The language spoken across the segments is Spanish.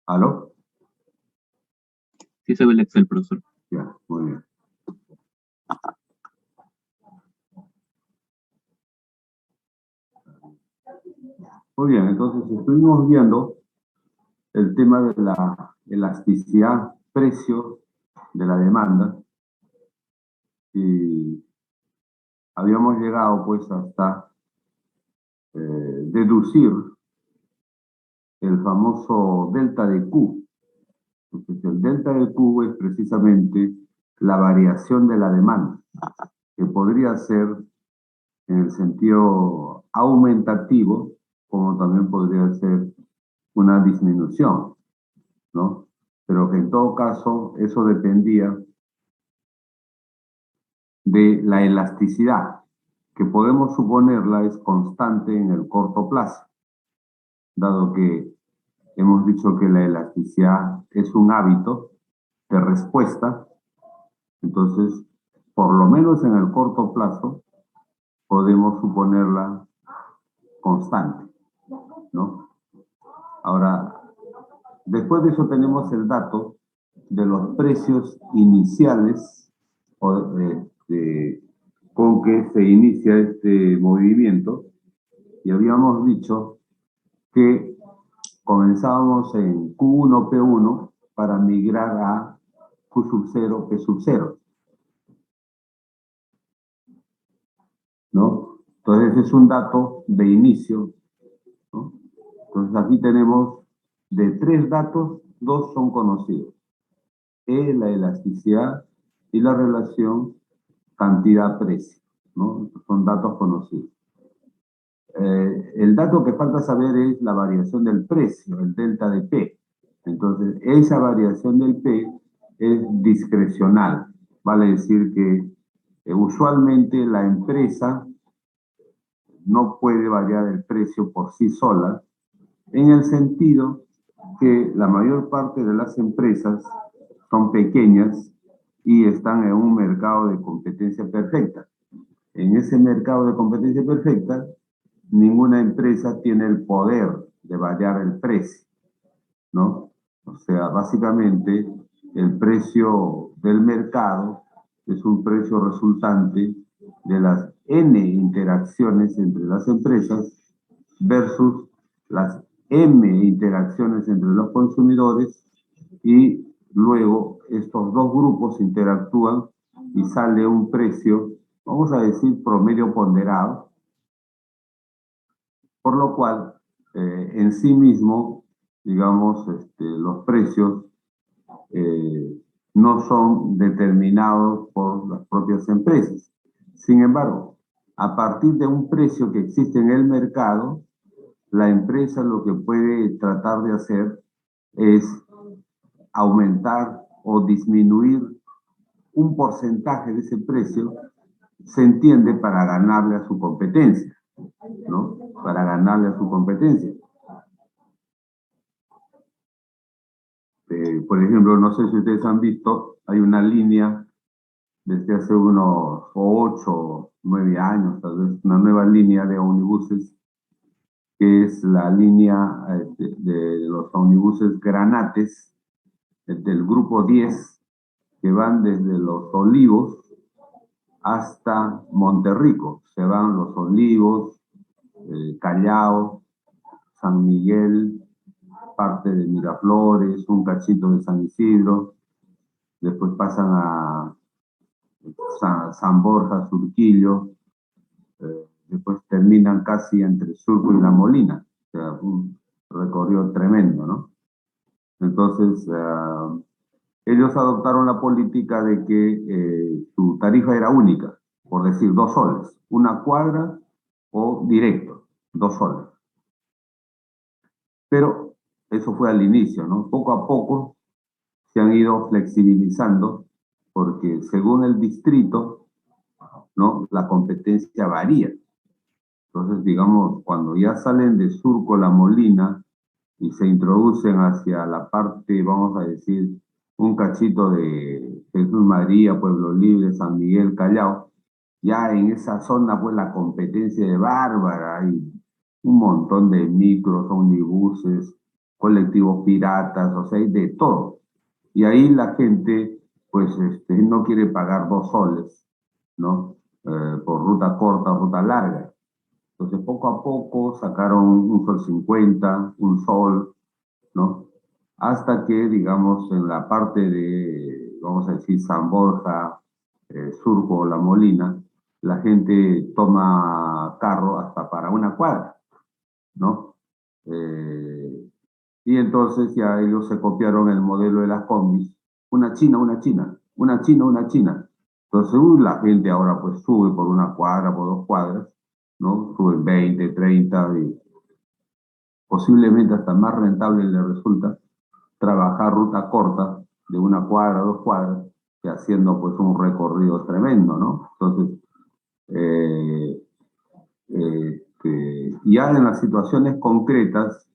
¿Aló? Sí se ve el Excel, profesor. Ya, muy bien. Muy bien, entonces estuvimos viendo el tema de la elasticidad precio de la demanda y habíamos llegado pues hasta deducir el famoso delta de Q. Entonces, el delta de Q es precisamente la variación de la demanda, que podría ser en el sentido aumentativo, como también podría ser una disminución, ¿no? Pero que en todo caso eso dependía de la elasticidad, que podemos suponerla es constante en el corto plazo, dado que hemos dicho que la elasticidad es un hábito de respuesta. Entonces, por lo menos en el corto plazo, podemos suponerla constante, ¿no? Ahora, después de eso tenemos el dato de los precios iniciales con que se inicia este movimiento, y habíamos dicho que comenzábamos en Q1, P1 para migrar a Q sub 0, P sub 0, ¿no? Entonces es un dato de inicio, ¿no? Entonces aquí tenemos de 3 datos, 2 son conocidos. La elasticidad y la relación cantidad-precio, ¿no? Son datos conocidos. El dato que falta saber es la variación del precio, el delta de P. Entonces, esa variación del P es discrecional. Vale decir que usualmente la empresa no puede variar el precio por sí sola, en el sentido que la mayor parte de las empresas son pequeñas y están en un mercado de competencia perfecta. En ese mercado de competencia perfecta, ninguna empresa tiene el poder de variar el precio, ¿no? O sea, básicamente, el precio del mercado es un precio resultante de las N interacciones entre las empresas versus las M interacciones entre los consumidores, y luego estos dos grupos interactúan y sale un precio, vamos a decir, promedio ponderado, por lo cual en sí mismo, digamos, los precios no son determinados por las propias empresas. Sin embargo, a partir de un precio que existe en el mercado, la empresa lo que puede tratar de hacer es aumentar o disminuir un porcentaje de ese precio, se entiende, para ganarle a su competencia, ¿no? Para ganarle a su competencia. Por ejemplo, no sé si ustedes han visto, hay una línea desde hace unos 8 o 9 años, tal vez, una nueva línea de ómnibuses, que es la línea de los ómnibuses granates del grupo 10, que van desde Los Olivos hasta Monterrico. Se van Los Olivos, Callao, San Miguel, parte de Miraflores, un cachito de San Isidro, después pasan a San Borja, Surquillo, después terminan casi entre Surco y La Molina. O sea, un recorrido tremendo, ¿no? Entonces, ellos adoptaron la política de que su tarifa era única, por decir 2 soles, una cuadra o directo, 2 soles. Pero eso fue al inicio, ¿no? Poco a poco se han ido flexibilizando, porque según el distrito, ¿no?, la competencia varía. Entonces, digamos, cuando ya salen de Surco, La Molina, y se introducen hacia la parte, vamos a decir, un cachito de Jesús María, Pueblo Libre, San Miguel, Callao, ya en esa zona pues la competencia es bárbara, hay un montón de micros, omnibuses, colectivos piratas, o sea, hay de todo. Y ahí la gente, pues, no quiere pagar 2 soles, ¿no? Por ruta corta o ruta larga. Entonces, poco a poco sacaron 1,50 sol, 1 sol, ¿no? Hasta que, digamos, en la parte de, vamos a decir, San Borja, Surco o La Molina, la gente toma carro hasta para 1 cuadra, ¿no? Y entonces ya ellos se copiaron el modelo de las combis, una china, una china, una china, una china. Entonces, la gente ahora pues sube por 1 cuadra, por 2 cuadras, ¿no? Suben 20, 30 y posiblemente hasta más rentable le resulta trabajar ruta corta de 1 cuadra, 2 cuadras, que haciendo pues un recorrido tremendo, ¿no? Entonces, ya en las situaciones concretas,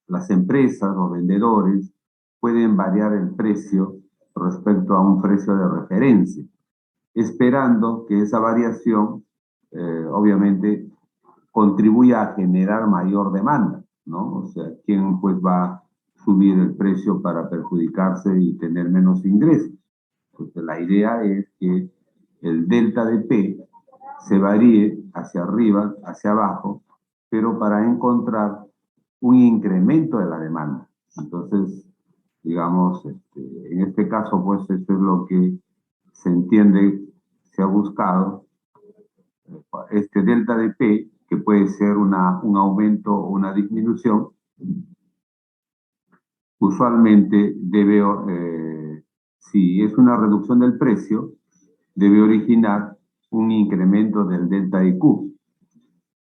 las empresas, los vendedores, pueden variar el precio respecto a un precio de referencia, esperando que esa variación, obviamente, contribuya a generar mayor demanda, ¿no? O sea, ¿quién pues va a subir el precio para perjudicarse y tener menos ingresos? Porque la idea es que el delta de P se varíe hacia arriba, hacia abajo, pero para encontrar un incremento de la demanda. Entonces, digamos, en este caso, pues eso es lo que se entiende, se ha buscado, este delta de P, que puede ser un aumento o una disminución, usualmente debe, si es una reducción del precio, debe originar un incremento del delta de Q.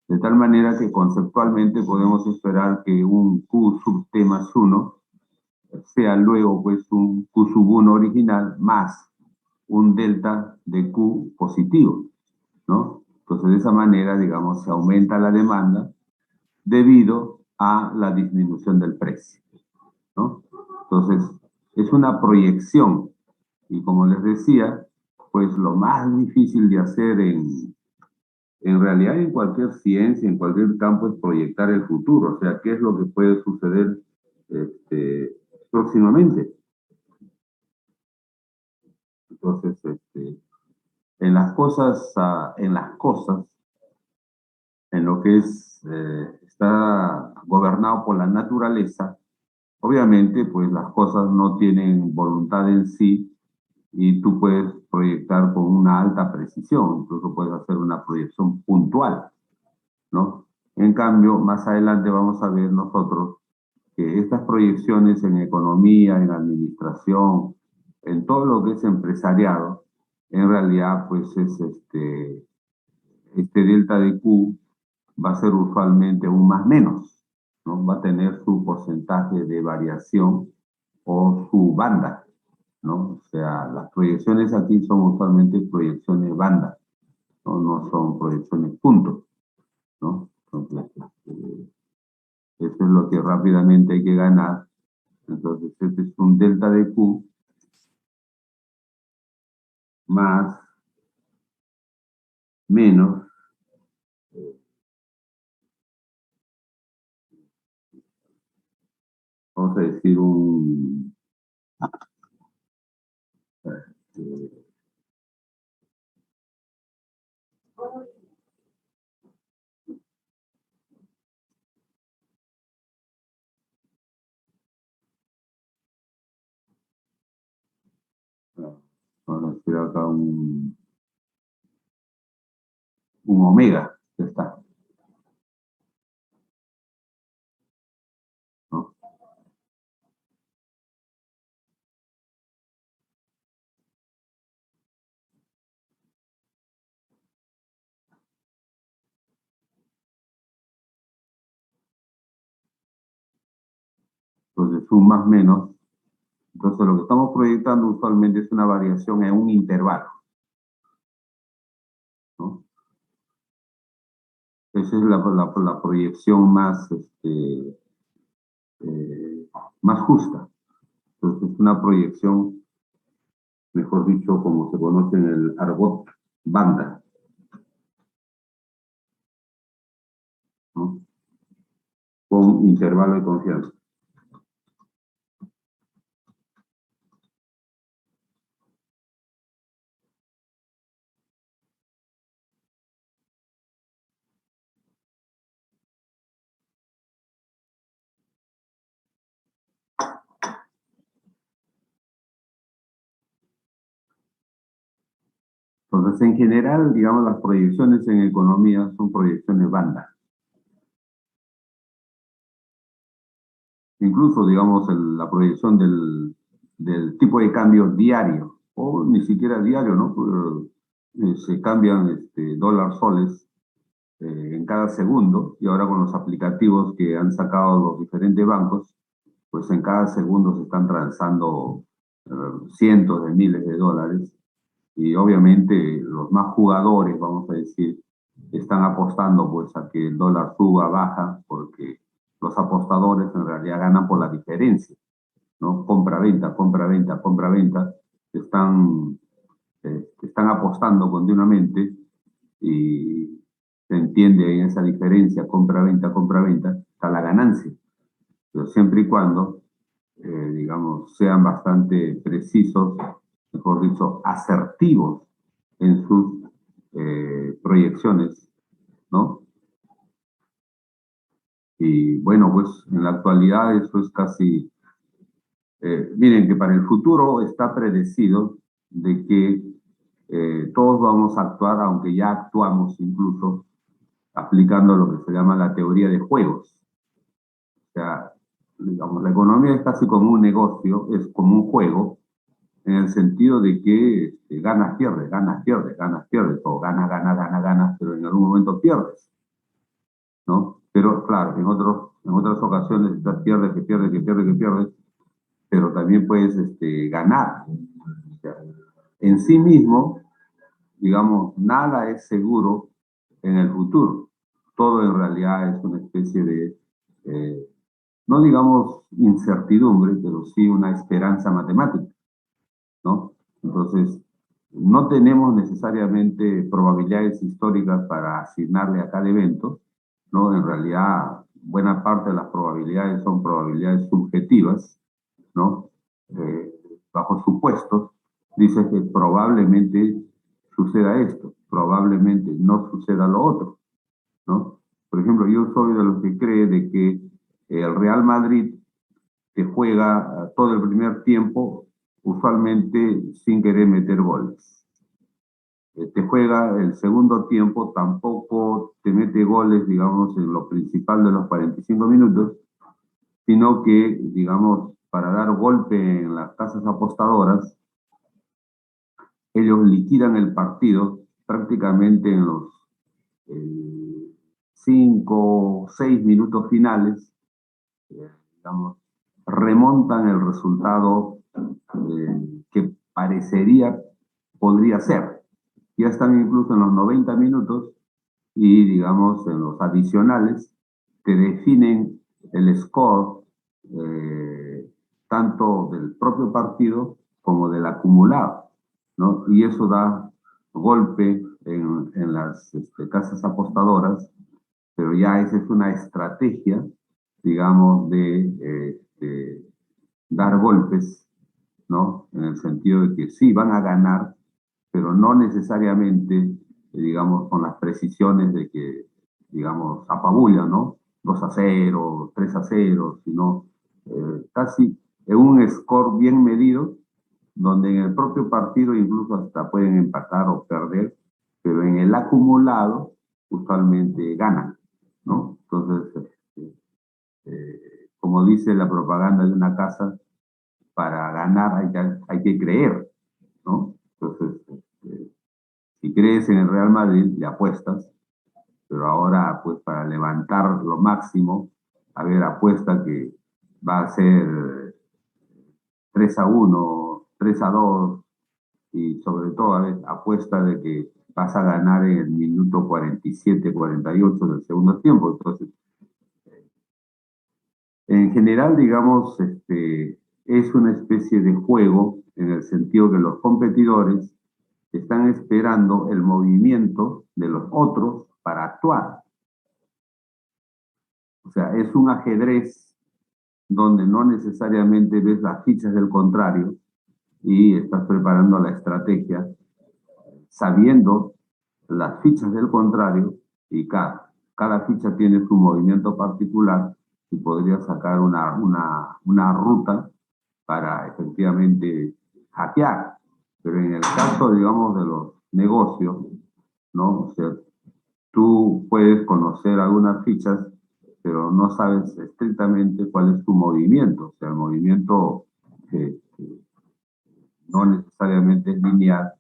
De tal manera que conceptualmente podemos esperar que un Q sub T más 1 sea luego pues un Q sub 1 original más un delta de Q positivo, ¿no? Entonces de esa manera, digamos, se aumenta la demanda debido a la disminución del precio, ¿no? Entonces es una proyección y como les decía, pues lo más difícil de hacer en realidad, en cualquier ciencia, en cualquier campo, es proyectar el futuro, o sea, qué es lo que puede suceder próximamente. Entonces, en las cosas, en lo que está gobernado por la naturaleza, obviamente, pues las cosas no tienen voluntad en sí y tú puedes proyectar con una alta precisión, incluso puedes hacer una proyección puntual, ¿no? En cambio, más adelante vamos a ver nosotros que estas proyecciones en economía, en administración, en todo lo que es empresariado, en realidad, pues es este delta de Q va a ser usualmente un más menos, ¿no? Va a tener su porcentaje de variación o su banda, ¿no? O sea, las proyecciones aquí son usualmente proyecciones banda, ¿no? No son proyecciones puntos, ¿no? Entonces, eso es lo que rápidamente hay que ganar. Entonces, este es un delta de Q más menos vamos a decir eh, vamos a decir acá un omega, ya está, ¿no? Entonces, un más menos. Entonces, lo que estamos proyectando usualmente es una variación en un intervalo, ¿no? Esa es la proyección más justa. Entonces, es una proyección, mejor dicho, como se conoce en el argot, banda, ¿no? con intervalo de confianza. Entonces, en general, digamos, las proyecciones en economía son proyecciones banda. Incluso, digamos, la proyección del tipo de cambio diario, o ni siquiera diario, ¿no? Se cambian dólar soles en cada segundo, y ahora con los aplicativos que han sacado los diferentes bancos, pues en cada segundo se están transando cientos de miles de dólares, y obviamente los más jugadores, vamos a decir, están apostando pues a que el dólar suba, baja, porque los apostadores en realidad ganan por la diferencia, ¿no? Compra-venta, compra-venta, compra-venta, están apostando continuamente, y se entiende en esa diferencia, compra-venta, está la ganancia, pero siempre y cuando, digamos, sean bastante precisos, mejor dicho, asertivos en sus proyecciones, ¿no? Y bueno, pues en la actualidad eso es casi, miren que para el futuro está predecido de que todos vamos a actuar, aunque ya actuamos incluso aplicando lo que se llama la teoría de juegos. O sea, digamos, la economía es casi como un negocio, es como un juego, en el sentido de que ganas, pierdes, ganas, pierdes, ganas, pierdes, o ganas, ganas, ganas, ganas, pero en algún momento pierdes, ¿no? Pero claro, en otras ocasiones estás pierdes, que pierdes, que pierdes, que pierdes, pero también puedes ganar. O sea, en sí mismo, digamos, nada es seguro en el futuro. Todo en realidad es una especie de, no digamos incertidumbre, pero sí una esperanza matemática, ¿no? Entonces, no tenemos necesariamente probabilidades históricas para asignarle a cada evento, ¿no? En realidad, buena parte de las probabilidades son probabilidades subjetivas, ¿no? Eh, Bajo supuestos, dice que probablemente suceda esto, probablemente no suceda lo otro, ¿no? Por ejemplo, yo soy de los que cree de que el Real Madrid que juega todo el primer tiempo, usualmente sin querer meter goles. Te juega el segundo tiempo, tampoco te mete goles, digamos, en lo principal de los 45 minutos, sino que, digamos, para dar golpe en las casas apostadoras, ellos liquidan el partido prácticamente en los 5 o 6 minutos finales, digamos, remontan el resultado que parecería podría ser. Ya están incluso en los 90 minutos y, digamos, en los adicionales te definen el score tanto del propio partido como del acumulado, ¿no? Y eso da golpe en las casas apostadoras, pero ya esa es una estrategia, digamos, de dar golpes, ¿no? En el sentido de que sí van a ganar, pero no necesariamente, digamos, con las precisiones de que, digamos, apabullan, ¿no? 2-0, 3-0, sino casi en un score bien medido, donde en el propio partido incluso hasta pueden empatar o perder, pero en el acumulado usualmente ganan, ¿no? Entonces, como dice la propaganda de una casa, para ganar hay que creer, ¿no? Entonces, si crees en el Real Madrid, le apuestas, pero ahora, pues, para levantar lo máximo, a ver, apuesta que va a ser 3-1, 3-2, y sobre todo, a ver, apuesta de que vas a ganar en el minuto 47, 48 del segundo tiempo. Entonces, en general, digamos, es una especie de juego en el sentido que los competidores están esperando el movimiento de los otros para actuar. O sea, es un ajedrez donde no necesariamente ves las fichas del contrario y estás preparando la estrategia sabiendo las fichas del contrario y cada ficha tiene su movimiento particular y podría sacar una ruta para efectivamente hackear. Pero en el caso, digamos, de los negocios, ¿no? O sea, tú puedes conocer algunas fichas, pero no sabes estrictamente cuál es tu movimiento. O sea, el movimiento no necesariamente es lineal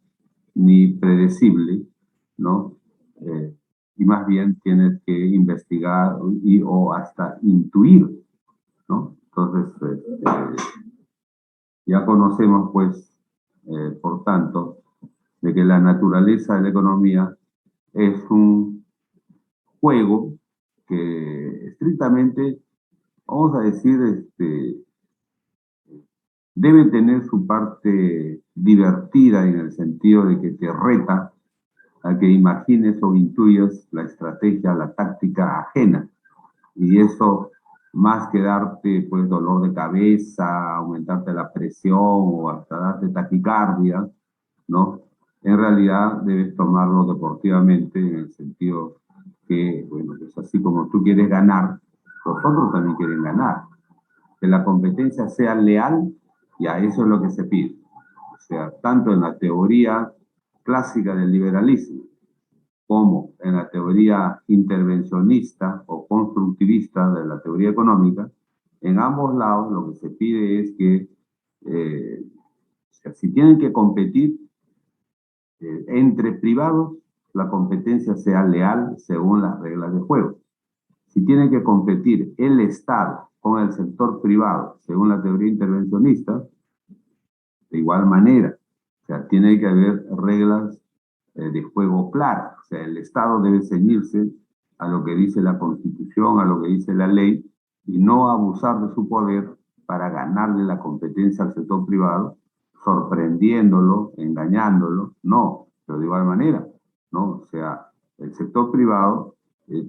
ni predecible, ¿no? Y más bien tienes que investigar o hasta intuir, ¿no? Entonces, ya conocemos, pues, por tanto, de que la naturaleza de la economía es un juego que estrictamente, vamos a decir, debe tener su parte divertida en el sentido de que te reta a que imagines o intuyas la estrategia, la táctica ajena. Y eso, más que darte pues dolor de cabeza, aumentarte la presión o hasta darte taquicardia, ¿no? En realidad debes tomarlo deportivamente en el sentido que, bueno, pues así como tú quieres ganar, los otros también quieren ganar. Que la competencia sea leal, y a eso es lo que se pide. O sea, tanto en la teoría clásica del liberalismo como en la teoría intervencionista o constructivista de la teoría económica, en ambos lados lo que se pide es que o sea, si tienen que competir entre privados, la competencia sea leal según las reglas de juego. Si tiene que competir el Estado con el sector privado, según la teoría intervencionista, de igual manera. O sea, tiene que haber reglas de juego claras. O sea, el Estado debe ceñirse a lo que dice la Constitución, a lo que dice la ley, y no abusar de su poder para ganarle la competencia al sector privado, sorprendiéndolo, engañándolo. No, pero de igual manera, ¿no? O sea, el sector privado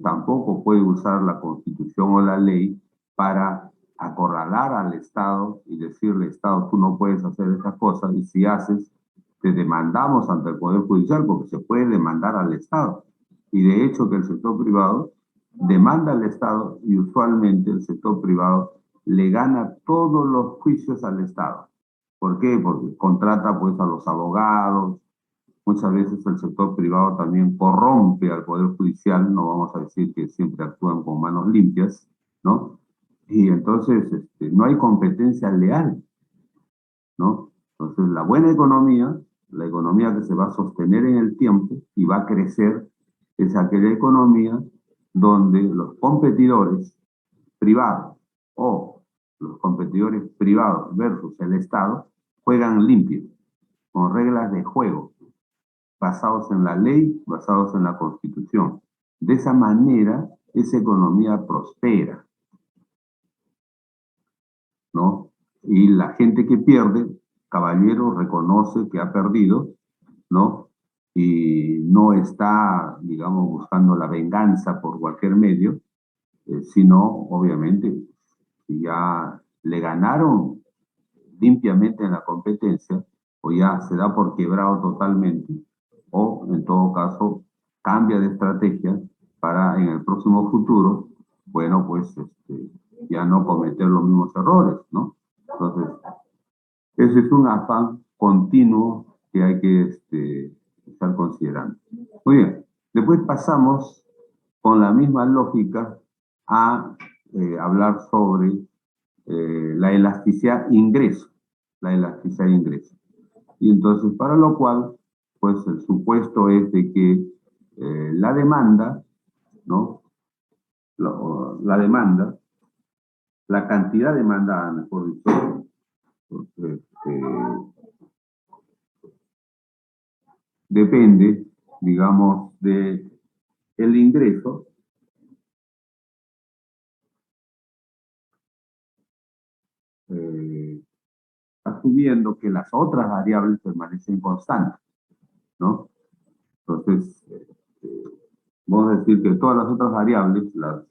tampoco puede usar la Constitución o la ley para acorralar al Estado y decirle, Estado, tú no puedes hacer estas cosas, y si haces, te demandamos ante el Poder Judicial, porque se puede demandar al Estado. Y de hecho que el sector privado demanda al Estado y usualmente el sector privado le gana todos los juicios al Estado. ¿Por qué? Porque contrata pues a los abogados. Muchas veces el sector privado también corrompe al Poder Judicial, no vamos a decir que siempre actúan con manos limpias, ¿no? Y entonces no hay competencia leal, ¿no? Entonces la buena economía, la economía que se va a sostener en el tiempo y va a crecer, es aquella economía donde los competidores privados o los competidores privados versus el Estado juegan limpio, con reglas de juego, basados en la ley, basados en la Constitución. De esa manera, esa economía prospera, ¿no? Y la gente que pierde, caballero, reconoce que ha perdido, ¿no? Y no está, digamos, buscando la venganza por cualquier medio, sino, obviamente, si ya le ganaron limpiamente en la competencia, o ya se da por quebrado totalmente, o en todo caso cambia de estrategia para en el próximo futuro, bueno, pues ya no cometer los mismos errores, ¿no? Entonces, ese es un afán continuo que hay que estar considerando. Muy bien, después pasamos con la misma lógica a hablar sobre la elasticidad ingreso, la elasticidad ingreso. Y entonces, para lo cual, pues el supuesto es de que la demanda, ¿no? La demanda, la cantidad demandada, mejor dicho, depende, digamos, de el ingreso asumiendo que las otras variables permanecen constantes, ¿no? Entonces, vamos a decir que todas las otras variables, las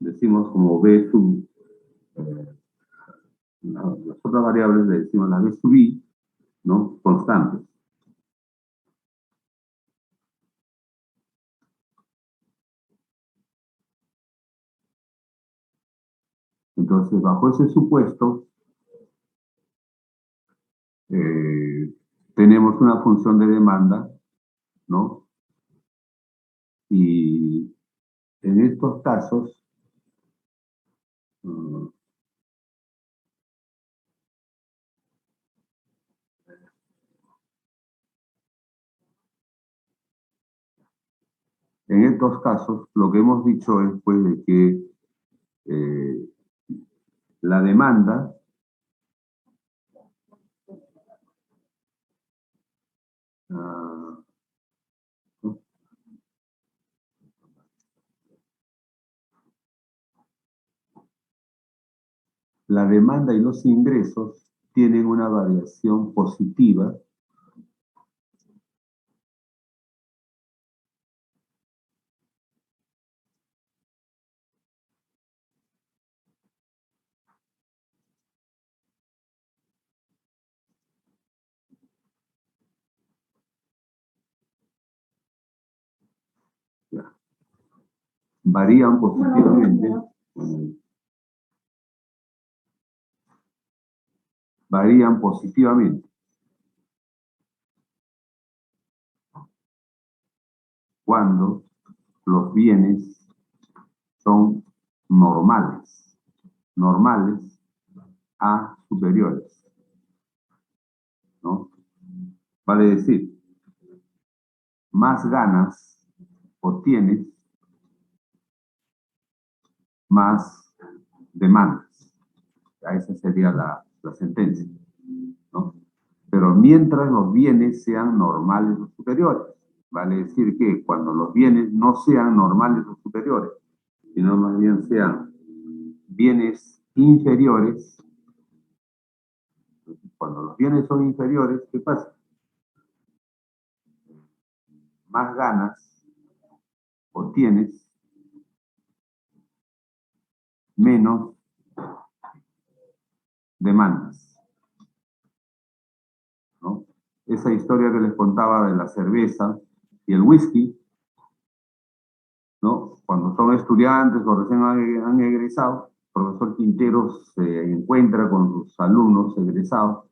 decimos como B sub, las otras variables le decimos la B sub I, ¿no? Constantes. Entonces, bajo ese supuesto, tenemos una función de demanda, ¿no? Y en estos casos, lo que hemos dicho es pues de que la demanda la demanda y los ingresos tienen una variación positiva varían positivamente, varían positivamente cuando los bienes son normales a superiores, ¿no? Vale decir, más ganas obtienes, más demandas. Esa sería la sentencia, ¿no? Pero mientras los bienes sean normales o superiores, vale decir que cuando los bienes no sean normales o superiores, sino más bien sean bienes inferiores, cuando los bienes son inferiores, ¿qué pasa? Más ganas obtienes, menos demandas, ¿no? Esa historia que les contaba de la cerveza y el whisky, ¿no? Cuando son estudiantes o recién han egresado, el profesor Quintero se encuentra con sus alumnos egresados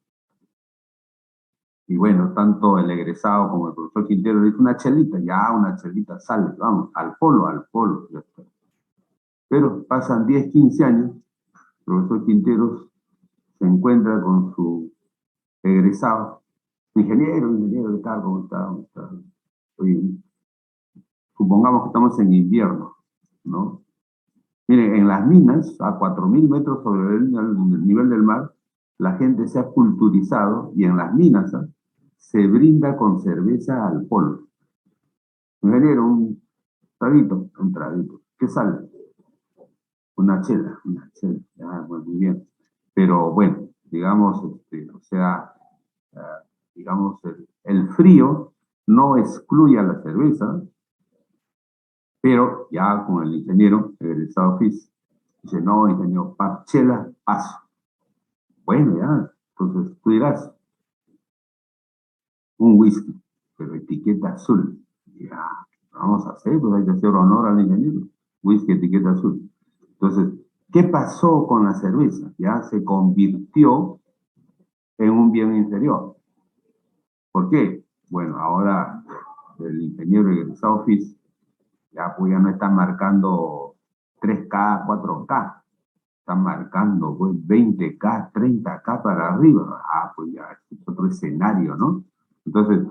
y bueno, tanto el egresado como el profesor Quintero le dice una chelita, sale, vamos, al polo. Ya está. Pero pasan 10, 15 años, el profesor Quintero se encuentra con su egresado, ingeniero, ¿qué tal? ¿Cómo está? Oye, supongamos que estamos en invierno, ¿no? Miren, en las minas, a 4.000 metros sobre el nivel del mar, la gente se ha culturizado y en las minas se brinda con cerveza al polo. Ingeniero, un traguito. ¿Qué sale? Una chela. Ah, pues muy bien. Pero bueno, digamos, o sea, digamos, el frío no excluye a la cerveza, pero ya con el ingeniero, el egresado FIS, dice, no, ingeniero, chela, paso. Bueno, ya, entonces tú dirás, un whisky, pero etiqueta azul. Ya, vamos a hacer, pues hay que hacer honor al ingeniero. Whisky, etiqueta azul. Entonces, ¿qué pasó con la cerveza? Ya se convirtió en un bien inferior. ¿Por qué? Bueno, ahora el ingeniero egresado FIS ya no está marcando 3K, 4K. Están marcando pues 20K, 30K para arriba. Ah, pues ya es otro escenario, ¿no? Entonces,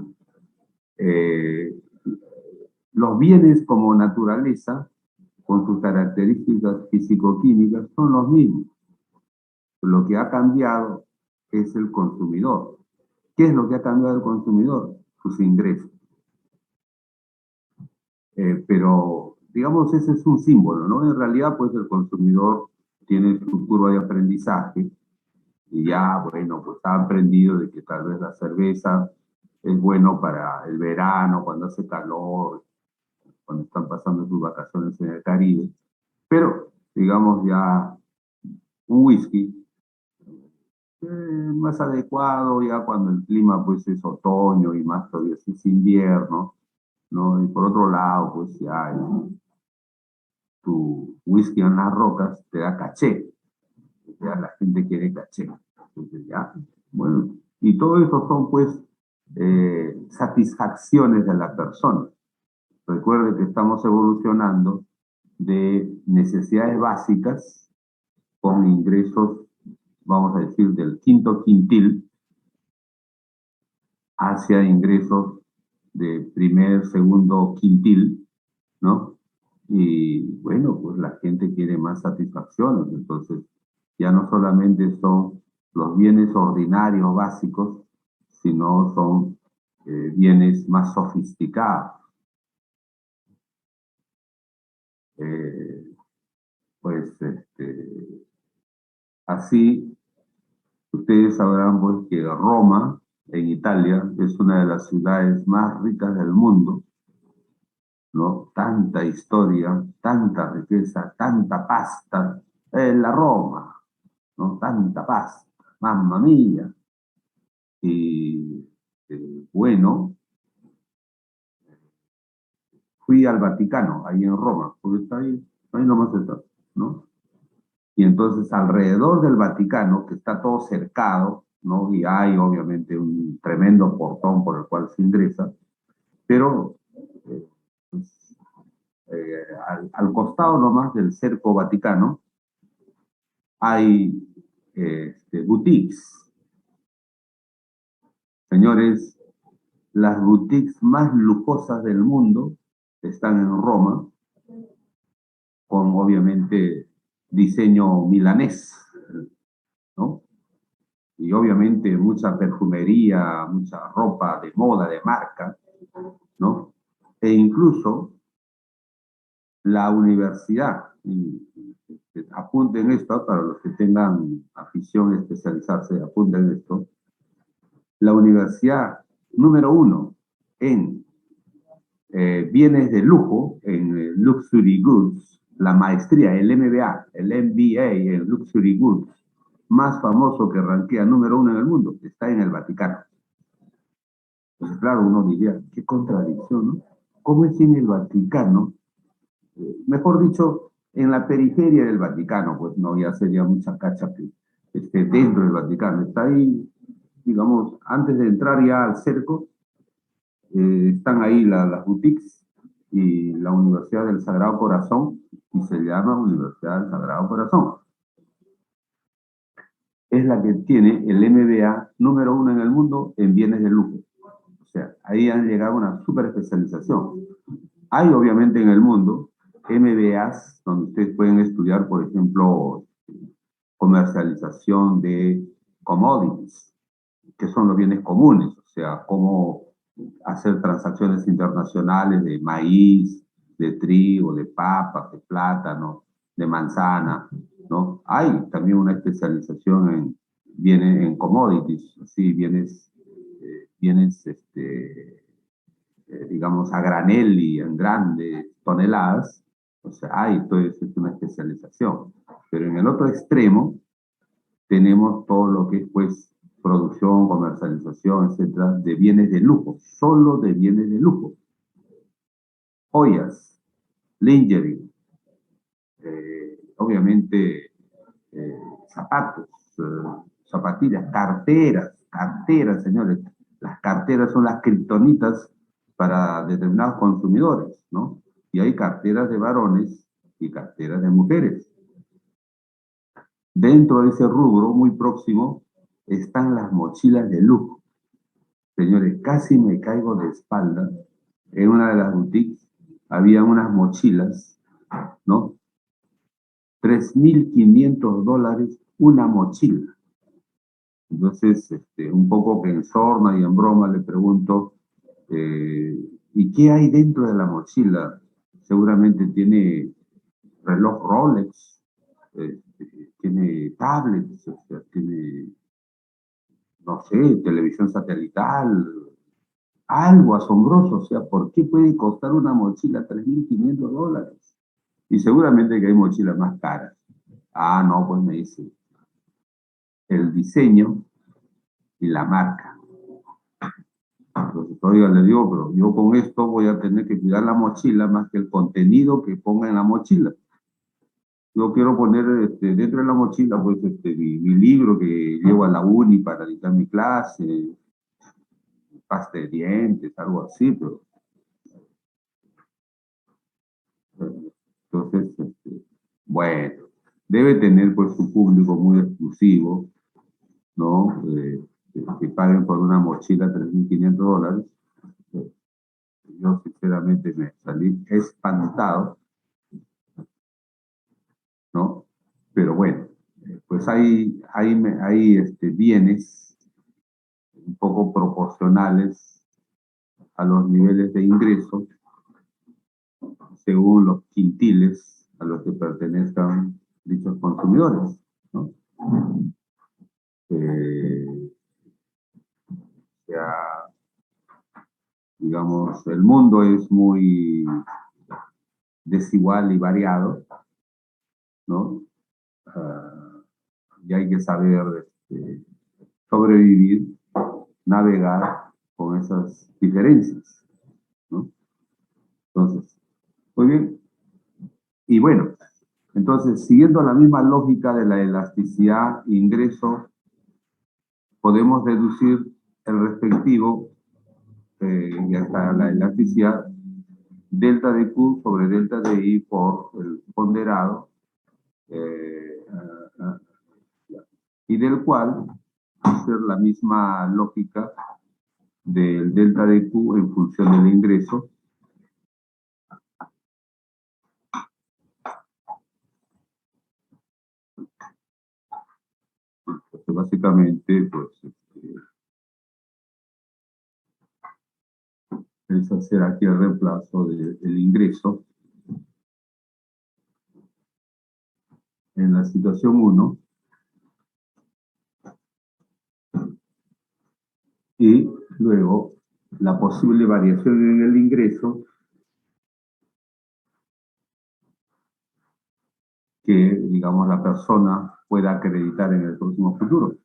los bienes como naturaleza, con sus características físico-químicas, son los mismos. Lo que ha cambiado es el consumidor. ¿Qué es lo que ha cambiado el consumidor? Sus ingresos. Pero, digamos, ese es un símbolo, ¿no? En realidad, pues el consumidor tiene su curva de aprendizaje y ya, bueno, pues ha aprendido de que tal vez la cerveza es bueno para el verano, cuando hace calor, cuando están pasando sus vacaciones en el Caribe. Pero digamos ya, un whisky más adecuado ya cuando el clima pues es otoño y más todavía si es invierno, ¿no? Y por otro lado, pues ya tu whisky en las rocas te da caché, ya la gente quiere caché. Entonces ya, bueno, y todo eso son pues satisfacciones de la persona. Recuerde que estamos evolucionando de necesidades básicas con ingresos, vamos a decir, del quinto quintil hacia ingresos de primer, segundo quintil, ¿no? Y bueno, pues la gente quiere más satisfacciones, entonces ya no solamente son los bienes ordinarios básicos, sino son bienes más sofisticados. Eh, pues así ustedes sabrán pues que Roma, en Italia, es una de las ciudades más ricas del mundo, ¿no? Tanta historia, tanta riqueza, tanta pasta, la Roma, ¿no? Tanta pasta, mamma mía. Y bueno, fui al Vaticano, ahí en Roma, porque está ahí nomás está, ¿no? Y entonces alrededor del Vaticano, que está todo cercado, ¿no? Y hay obviamente un tremendo portón por el cual se ingresa, pero pues, al costado nomás del cerco vaticano hay boutiques. Señores, las boutiques más lujosas del mundo están en Roma, con obviamente diseño milanés, ¿no? Y obviamente mucha perfumería, mucha ropa de moda, de marca, ¿no? E incluso la universidad, y apunten esto para los que tengan afición a especializarse, apunten esto, la universidad número 1 en bienes de lujo, en Luxury Goods, la maestría, el MBA, el MBA en Luxury Goods, más famoso que ranquea número 1 en el mundo, está en el Vaticano. Pues claro, uno diría, qué contradicción, ¿no? ¿Cómo es en el Vaticano? Mejor dicho, en la periferia del Vaticano, pues no, ya sería mucha cacha que esté dentro del Vaticano. Está ahí, digamos, antes de entrar ya al cerco, están ahí las boutiques y la Universidad del Sagrado Corazón, y se llama Universidad del Sagrado Corazón. Es la que tiene el MBA número 1 en el mundo en bienes de lujo. O sea, ahí han llegado a una super especialización. Hay obviamente en el mundo MBAs donde ustedes pueden estudiar, por ejemplo, comercialización de commodities, que son los bienes comunes, o sea, cómo hacer transacciones internacionales de maíz, de trigo, de papas, de plátano, de manzana, ¿no? Hay también una especialización en bienes, en commodities, así, bienes digamos, a granel y en grandes toneladas, o sea, hay entonces es una especialización. Pero en el otro extremo tenemos todo lo que es, pues, producción, comercialización, etcétera, de bienes de lujo, solo de bienes de lujo. Joyas, lingerie, obviamente zapatos, zapatillas, carteras, señores. Las carteras son las kriptonitas para determinados consumidores, ¿no? Y hay carteras de varones y carteras de mujeres. Dentro de ese rubro, muy próximo, están las mochilas de lujo. Señores, casi me caigo de espalda. En una de las boutiques había unas mochilas, ¿no? $3.500 una mochila. Entonces, un poco que en sorna y en broma le pregunto, ¿y qué hay dentro de la mochila? Seguramente tiene reloj Rolex, tiene tablets, o sea, tiene, no sé, televisión satelital, algo asombroso. O sea, ¿por qué puede costar una mochila $3.500? Y seguramente que hay mochilas más caras. Ah, no, pues me dice, el diseño y la marca. Entonces, todavía le digo, pero yo con esto voy a tener que cuidar la mochila más que el contenido que ponga en la mochila. Yo quiero poner dentro de la mochila pues mi libro que llevo a la uni para dictar mi clase, pasta de dientes, algo así, pero entonces, bueno, debe tener pues su público muy exclusivo, ¿no? Que paguen por una mochila $3.500. Eh, Yo sinceramente me salí espantado, ¿no? Pero bueno, pues hay bienes un poco proporcionales a los niveles de ingreso según los quintiles a los que pertenezcan dichos consumidores, ¿no? O sea, digamos, el mundo es muy desigual y variado, ¿no? Ah, y hay que saber sobrevivir, navegar con esas diferencias, ¿no? Entonces, muy bien. Y bueno, entonces, siguiendo la misma lógica de la elasticidad ingreso, podemos deducir el respectivo, y hasta la elasticidad, delta de Q sobre delta de I por el ponderado, eh, uh, uh, y del cual hacer la misma lógica del delta de Q en función del ingreso. Entonces, básicamente, pues, es hacer aquí el reemplazo del ingreso en la situación 1 y luego la posible variación en el ingreso que, digamos, la persona pueda acreditar en el próximo futuro.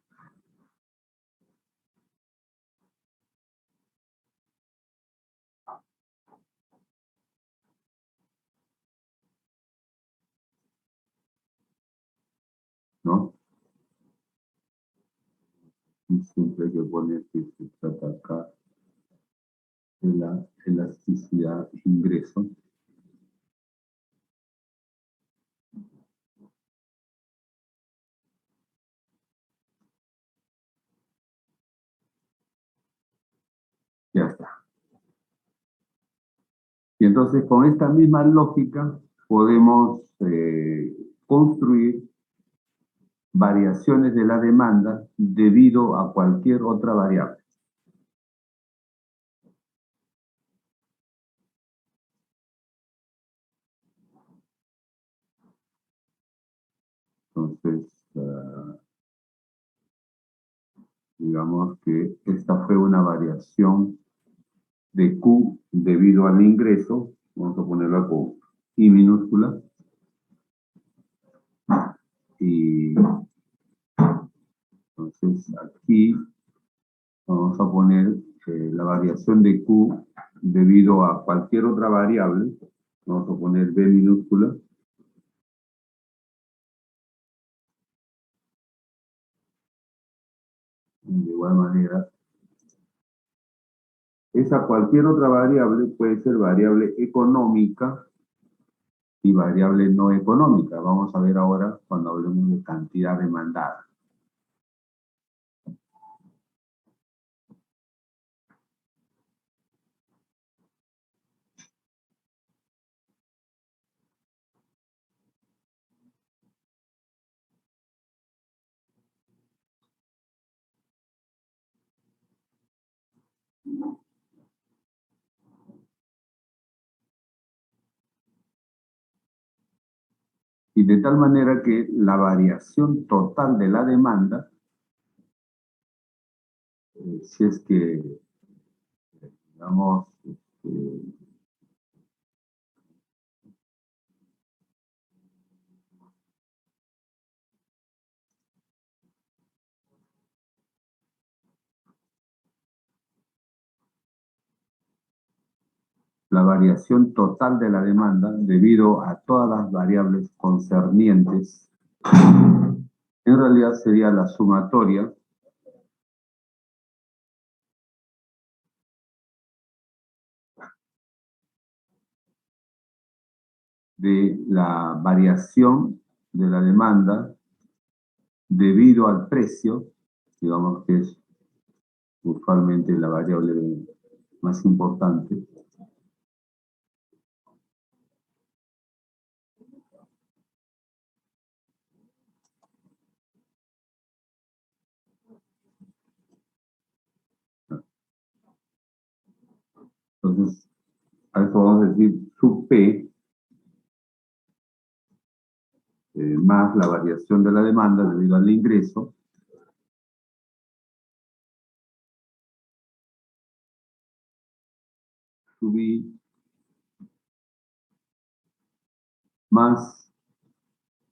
¿No? Y siempre hay que poner que se trata acá de la elasticidad ingreso. Ya está. Y entonces con esta misma lógica podemos construir variaciones de la demanda debido a cualquier otra variable. Entonces, digamos que esta fue una variación de Q debido al ingreso, vamos a ponerla con I minúscula, y entonces aquí vamos a poner la variación de Q debido a cualquier otra variable, vamos a poner B minúscula, de igual manera, esa cualquier otra variable puede ser variable económica y variable no económica. Vamos a ver ahora cuando hablemos de cantidad demandada. Y de tal manera que la variación total de la demanda, si es que, digamos, la variación total de la demanda debido a todas las variables concernientes. En realidad sería la sumatoria de la variación de la demanda debido al precio, digamos que es usualmente la variable más importante, entonces a eso vamos a decir sub P más la variación de la demanda debido al ingreso, sub I más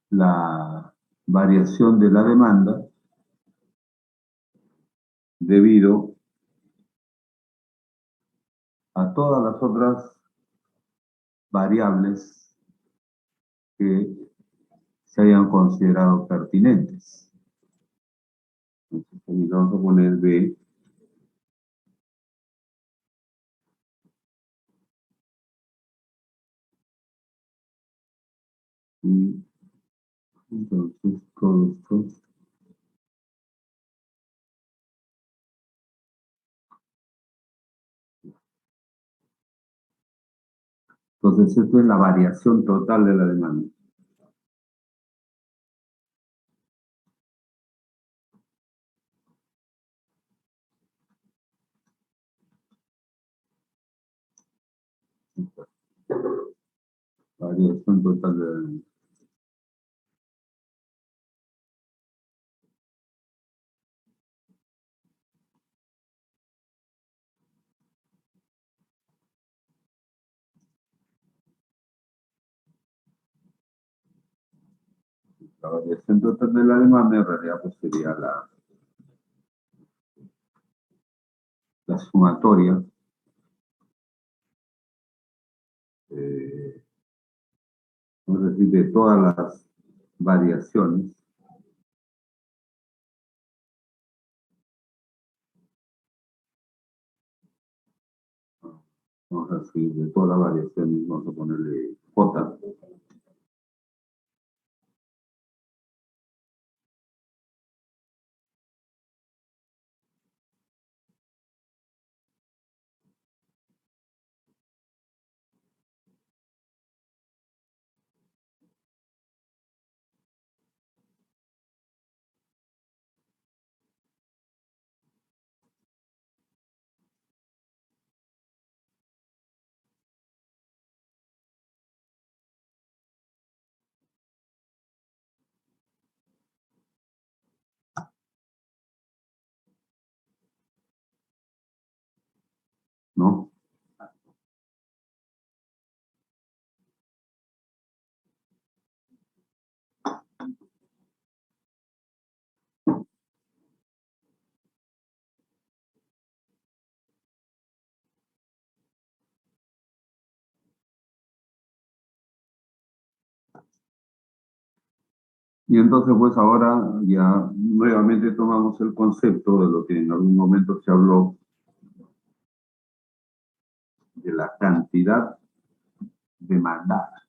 la variación de la demanda debido a todas las otras variables que se hayan considerado pertinentes. Entonces, aquí vamos a poner B y entonces todo esto. Entonces, esto es la variación total de la demanda. Variación total de la demanda. La variación total de la demanda en realidad pues sería la sumatoria vamos a decir, de todas las variaciones vamos a decir, de todas las variaciones, vamos a ponerle J. ¿No? Y entonces, pues ahora ya nuevamente tomamos el concepto de lo que en algún momento se habló de la cantidad demandada.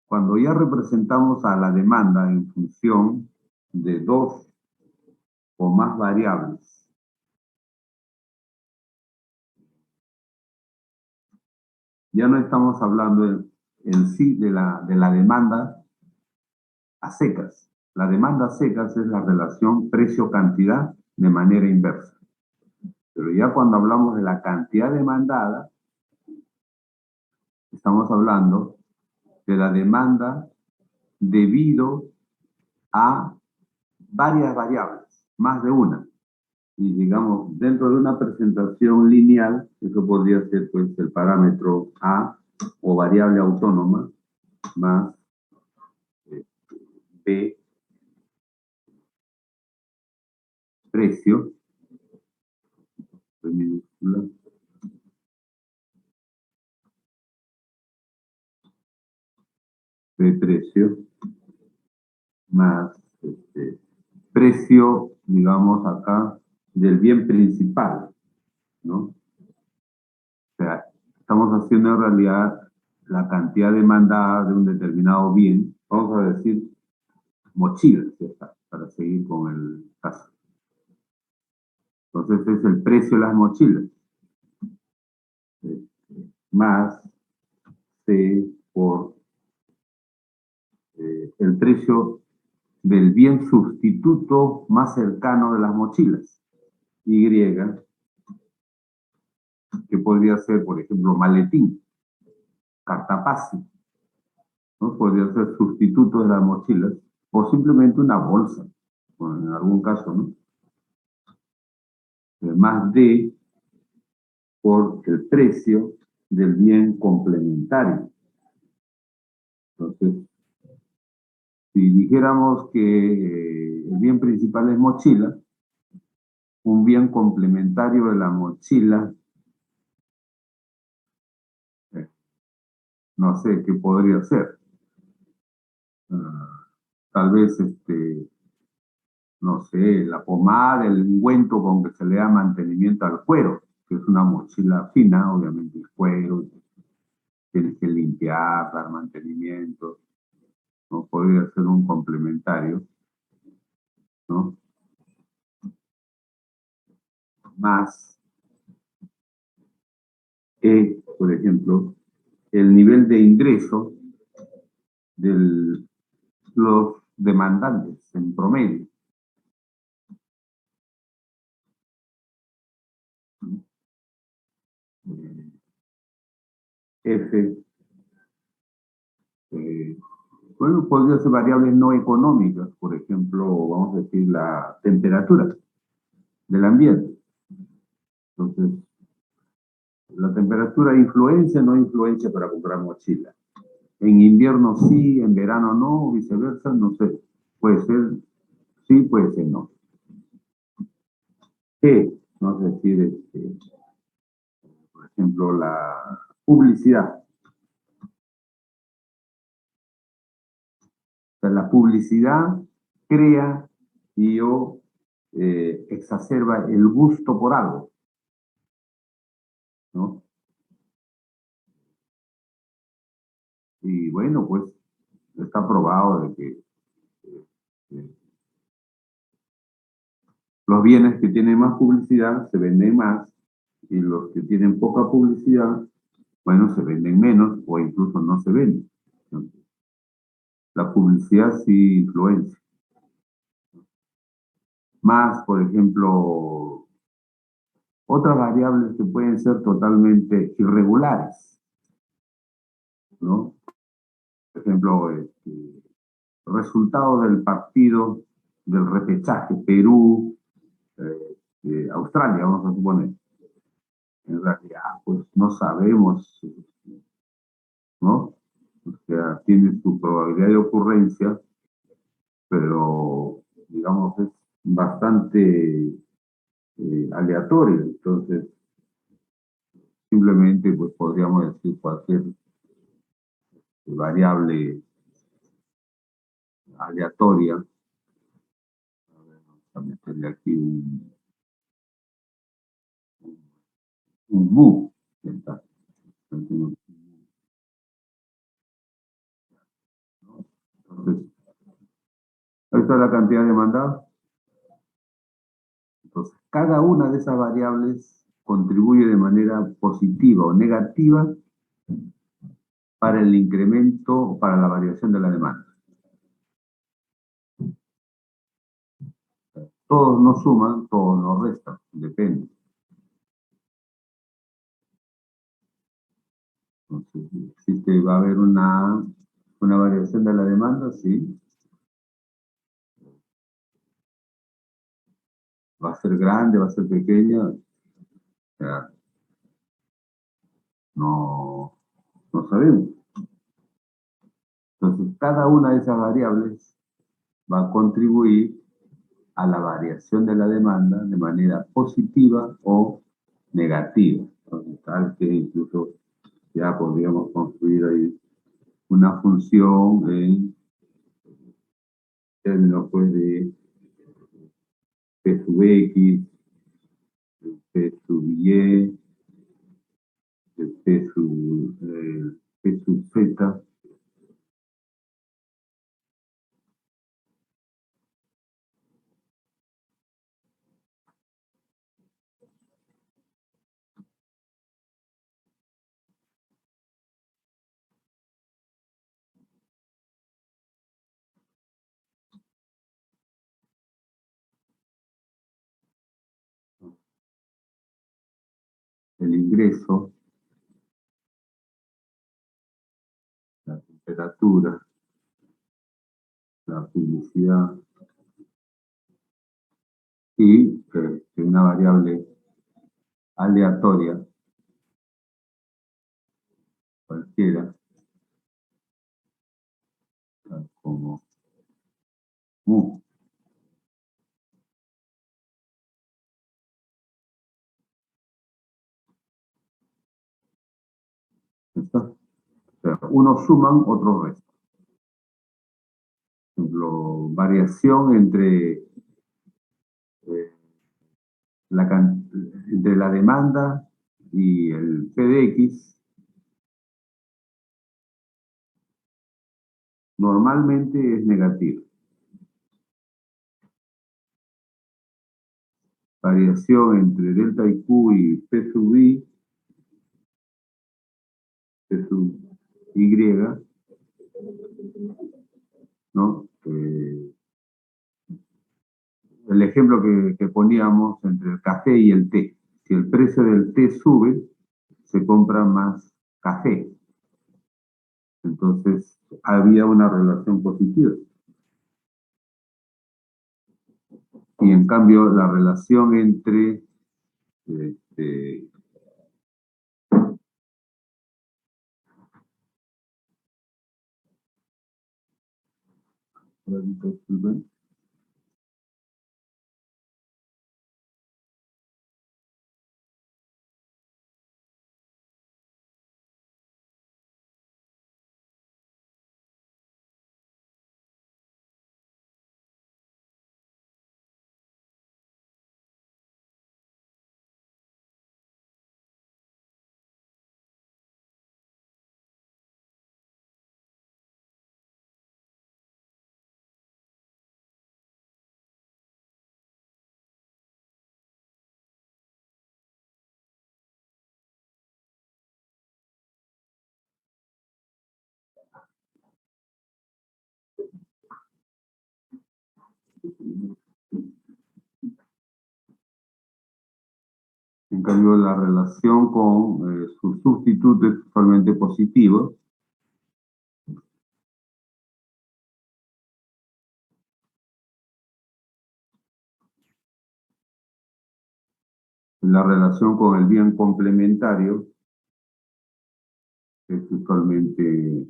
Cuando ya representamos a la demanda en función de dos o más variables, ya no estamos hablando en sí de la demanda a secas. La demanda a secas es la relación precio-cantidad de manera inversa. Pero ya cuando hablamos de la cantidad demandada, estamos hablando de la demanda debido a varias variables, más de una. Y digamos, dentro de una presentación lineal, eso podría ser pues el parámetro A o variable autónoma más B, precio, minúscula. De precio más precio, digamos acá, del bien principal, ¿no? O sea, estamos haciendo en realidad la cantidad demandada de un determinado bien, vamos a decir mochilas, ya está, para seguir con el caso. Entonces es el precio de las mochilas, más C por el precio del bien sustituto más cercano de las mochilas, Y, que podría ser, por ejemplo, maletín, cartapacio, ¿no? Podría ser sustituto de las mochilas, o simplemente una bolsa, bueno, en algún caso, ¿no? Más D por el precio del bien complementario. Entonces, si dijéramos que el bien principal es mochila, un bien complementario de la mochila, no sé qué podría ser. Tal vez, no sé, la pomada, el ungüento con que se le da mantenimiento al cuero, que es una mochila fina, obviamente el cuero, tienes que limpiar, dar mantenimiento, ¿no? Podría ser un complementario, ¿no? Más, por ejemplo, el nivel de ingreso de los demandantes en promedio. F, bueno, podría ser variables no económicas, por ejemplo, vamos a decir la temperatura del ambiente. Entonces, la temperatura influencia o no influencia para comprar mochila. En invierno sí, en verano no, viceversa, no sé. Puede ser sí, puede ser no. ¿Qué? Vamos a decir, por ejemplo, la publicidad. O sea, la publicidad crea o exacerba el gusto por algo, ¿no? Y bueno, pues está probado de que los bienes que tienen más publicidad se venden más y los que tienen poca publicidad, bueno, se venden menos o incluso no se venden. La publicidad sí influencia. Más, por ejemplo, otras variables que pueden ser totalmente irregulares, ¿no? Por ejemplo, resultado del partido del repechaje, Perú, Australia, vamos a suponer. En realidad, pues no sabemos, ¿no? O sea, tiene su probabilidad de ocurrencia, pero, digamos, es bastante aleatorio. Entonces, simplemente, pues podríamos decir cualquier variable aleatoria. A ver, vamos a meterle aquí un bu. Entonces, ahí está la cantidad demandada. Entonces, cada una de esas variables contribuye de manera positiva o negativa para el incremento o para la variación de la demanda. Todos nos suman, todos nos restan, depende. Entonces, ¿existe, va a haber una variación de la demanda? Sí. ¿Va a ser grande, va a ser pequeña? O sea, no sabemos. Entonces, cada una de esas variables va a contribuir a la variación de la demanda de manera positiva o negativa. Entonces, tal que incluso ya podríamos construir ahí una función en términos pues de P sub X, de P sub Y, de P sub Z. El ingreso, la temperatura, la publicidad y una variable aleatoria, cualquiera, tal como mu. ¿Está? O sea, unos suman, otros restan. Por ejemplo, variación entre entre la demanda y el PDX normalmente es negativo. Variación entre delta IQ y P sub I, P sub Y, ¿no? El ejemplo que poníamos entre el café y el té. Si el precio del té sube, se compra más café. Entonces, había una relación positiva. Y en cambio, la relación entre en cambio, la relación con su sustituto es totalmente positivo. La relación con el bien complementario es usualmente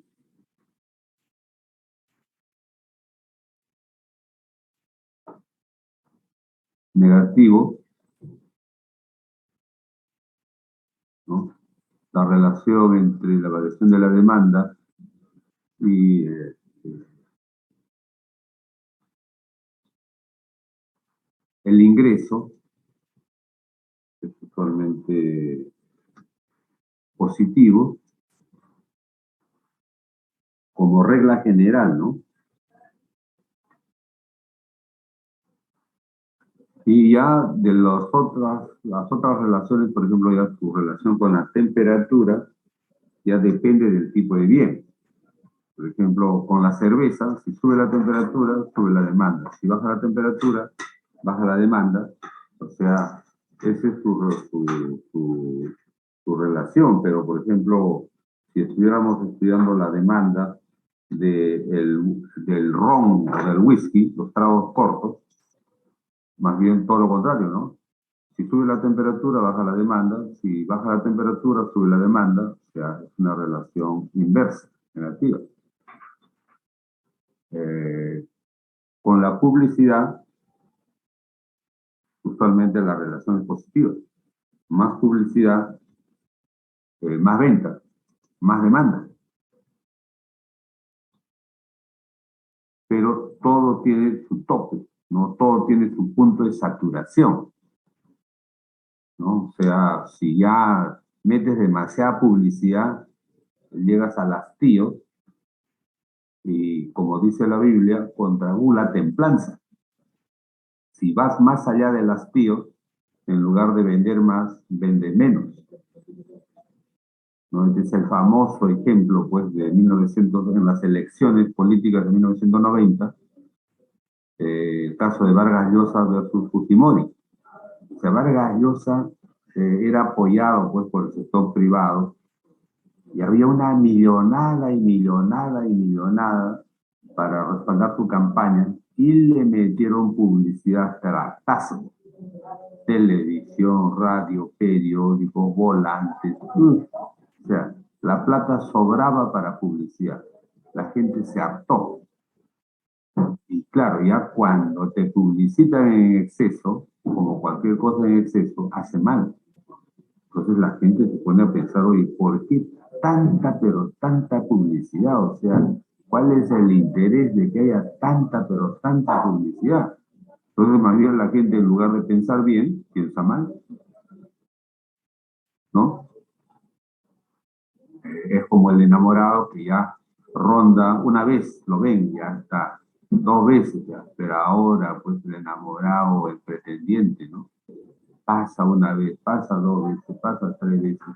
negativo, ¿no? La relación entre la variación de la demanda y el ingreso es usualmente positivo como regla general, ¿no? Y ya de las otras relaciones, por ejemplo, ya su relación con la temperatura, ya depende del tipo de bien. Por ejemplo, con la cerveza, si sube la temperatura, sube la demanda. Si baja la temperatura, baja la demanda. O sea, esa es su relación. Pero, por ejemplo, si estuviéramos estudiando la demanda del ron o del whisky, los tragos cortos, más bien todo lo contrario, ¿no? Si sube la temperatura, baja la demanda. Si baja la temperatura, sube la demanda. O sea, es una relación inversa, negativa. Con la publicidad, usualmente la relación es positiva. más publicidad, más ventas, más demanda. Pero todo tiene su tope, ¿no? Todo tiene su punto de saturación, ¿no? O sea, si ya metes demasiada publicidad, llegas al hastío y, como dice la Biblia, contra gula templanza. Si vas más allá del hastío, en lugar de vender más, vende menos, ¿no? Este es el famoso ejemplo, pues, de 1900, en las elecciones políticas de 1990, el caso de Vargas Llosa versus Fujimori. O sea, Vargas Llosa era apoyado, pues, por el sector privado, y había una millonada y millonada y millonada para respaldar su campaña, y le metieron publicidad tratazo. Televisión, radio, periódicos, volantes. O sea, la plata sobraba para publicidad. La gente se hartó. Y claro, ya cuando te publicitan en exceso, como cualquier cosa en exceso, hace mal. Entonces la gente se pone a pensar, oye, ¿por qué tanta, pero tanta publicidad? O sea, ¿cuál es el interés de que haya tanta, pero tanta publicidad? Entonces, más bien la gente, en lugar de pensar bien, piensa mal, ¿no? Es como el enamorado que ya ronda una vez, lo ven, ya está, dos veces ya, pero ahora, pues, el enamorado, el pretendiente, ¿no? Pasa una vez, pasa dos veces, pasa tres veces,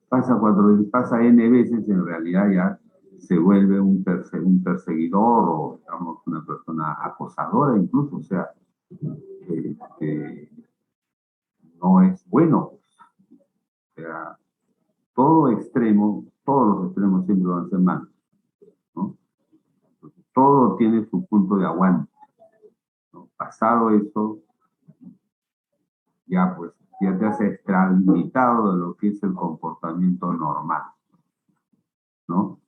pasa cuatro veces, pasa N veces, en realidad ya se vuelve un perseguidor o, digamos, una persona acosadora incluso, o sea, no es bueno. O sea, todo extremo, todos los extremos siempre van a ser malos, ¿no? Todo tiene su punto de aguante, ¿no? Pasado eso, ya pues, ya te has extralimitado de lo que es el comportamiento normal, ¿no?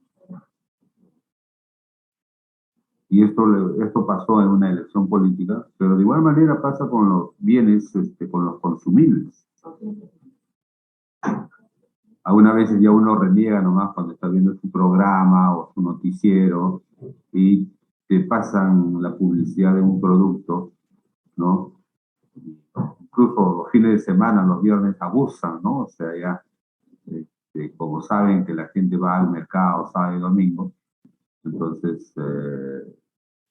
Y esto pasó en una elección política, pero de igual manera pasa con los bienes, con los consumibles. Algunas veces ya uno reniega nomás cuando está viendo su programa o su noticiero y te pasan la publicidad de un producto, ¿no? Incluso los fines de semana, los viernes abusan, ¿no? O sea, ya, como saben que la gente va al mercado sábado y domingo, entonces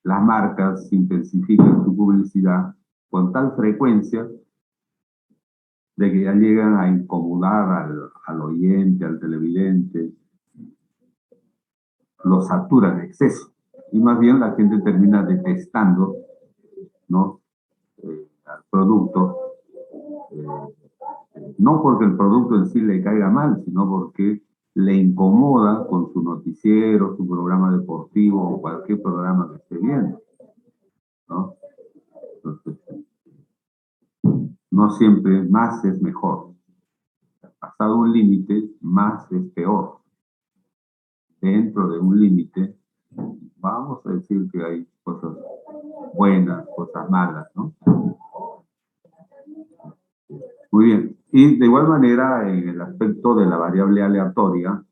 las marcas intensifican su publicidad con tal frecuencia de que ya llegan a incomodar al oyente, al televidente, lo saturan en exceso. Y más bien la gente termina detestando, ¿no? Al producto, no porque el producto en sí le caiga mal, sino porque le incomoda con su noticiero, su programa deportivo o cualquier programa que esté viendo, ¿no? Entonces, no siempre más es mejor. Pasado un límite, más es peor. Dentro de un límite, vamos a decir que hay cosas buenas, cosas malas, ¿no? Muy bien. Y de igual manera, en el aspecto de la variable aleatoria,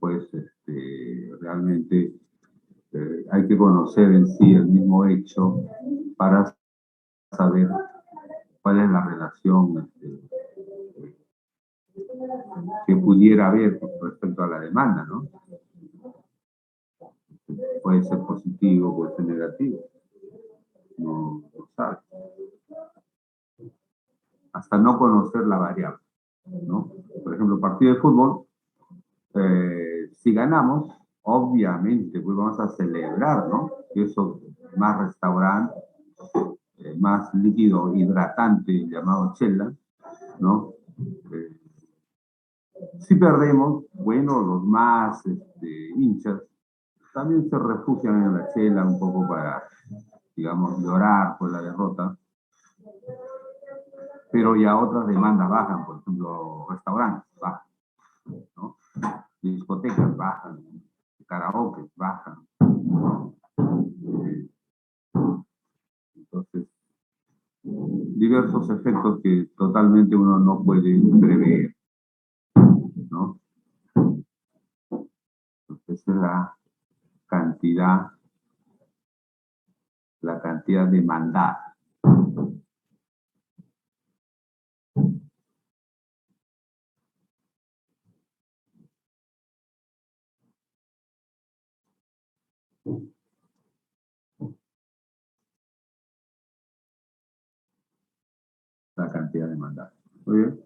pues realmente hay que conocer en sí el mismo hecho para saber cuál es la relación que pudiera haber con respecto a la demanda, ¿no? Puede ser positivo, puede ser negativo. No sabe. Hasta no conocer la variable, ¿no? Por ejemplo, partido de fútbol, si ganamos, obviamente, pues vamos a celebrar, ¿no? Que eso, más restaurante, más líquido hidratante llamado chela, ¿no? Eh, si perdemos, bueno, los más hinchas también se refugian en la chela un poco para, digamos, llorar por la derrota, pero ya otras demandas bajan, por ejemplo, restaurantes bajan, ¿no? Discotecas bajan, karaoke bajan, ¿no? Entonces, diversos efectos que totalmente uno no puede prever, ¿no? Entonces, esa es la cantidad demandada. La cantidad demandada. Muy bien.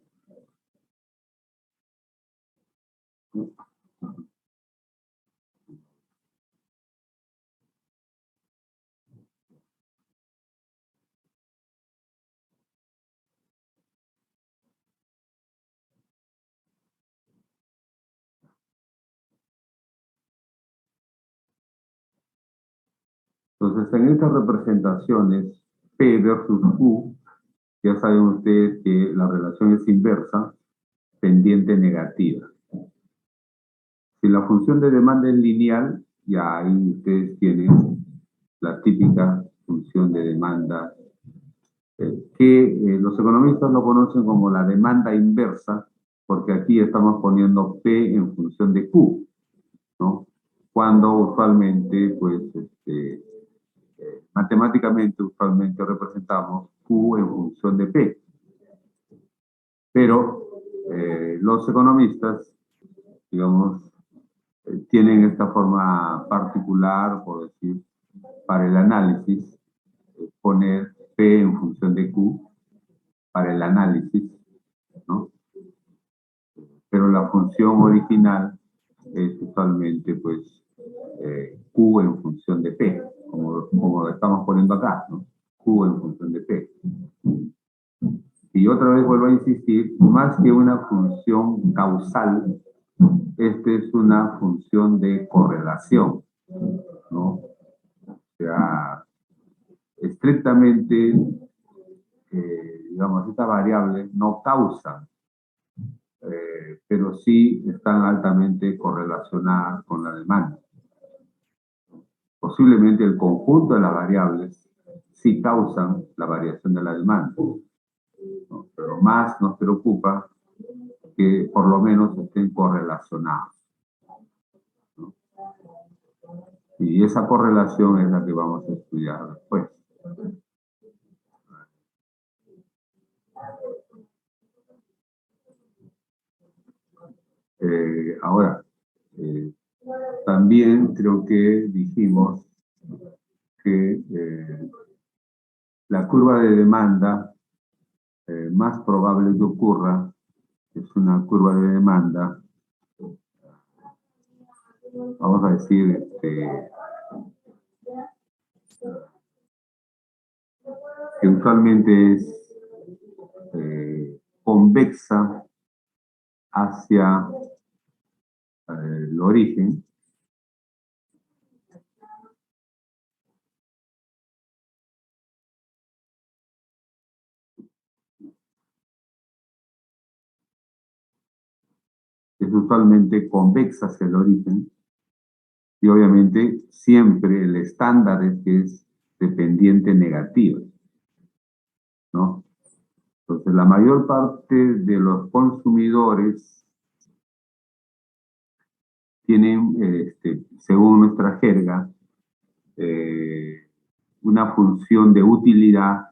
Entonces, en estas representaciones, P versus Q, ya saben ustedes que la relación es inversa, pendiente negativa. Si la función de demanda es lineal, ya ahí ustedes tienen la típica función de demanda, que los economistas lo conocen como la demanda inversa, porque aquí estamos poniendo P en función de Q, ¿no? Cuando usualmente, pues, matemáticamente, usualmente representamos Q en función de P. Pero los economistas, digamos, tienen esta forma particular, por decir, para el análisis, poner P en función de Q para el análisis, ¿no? Pero la función original es usualmente, pues, Q en función de P, como lo estamos poniendo acá, ¿no? Q en función de P. Y otra vez vuelvo a insistir, más que una función causal, esta es una función de correlación, ¿no? O sea, estrictamente, digamos, estas variables no causan, pero sí están altamente correlacionadas con la demanda. Posiblemente el conjunto de las variables sí causan la variación de la demanda, ¿no? Pero más nos preocupa que por lo menos estén correlacionados, ¿no? Y esa correlación es la que vamos a estudiar después. Ahora, también creo que dijimos que la curva de demanda más probable que ocurra es una curva de demanda, vamos a decir, que usualmente es convexa hacia el origen, es usualmente convexa hacia el origen, y obviamente siempre el estándar es que es dependiente negativa, ¿no? Entonces, la mayor parte de los consumidores tienen, según nuestra jerga, una función de utilidad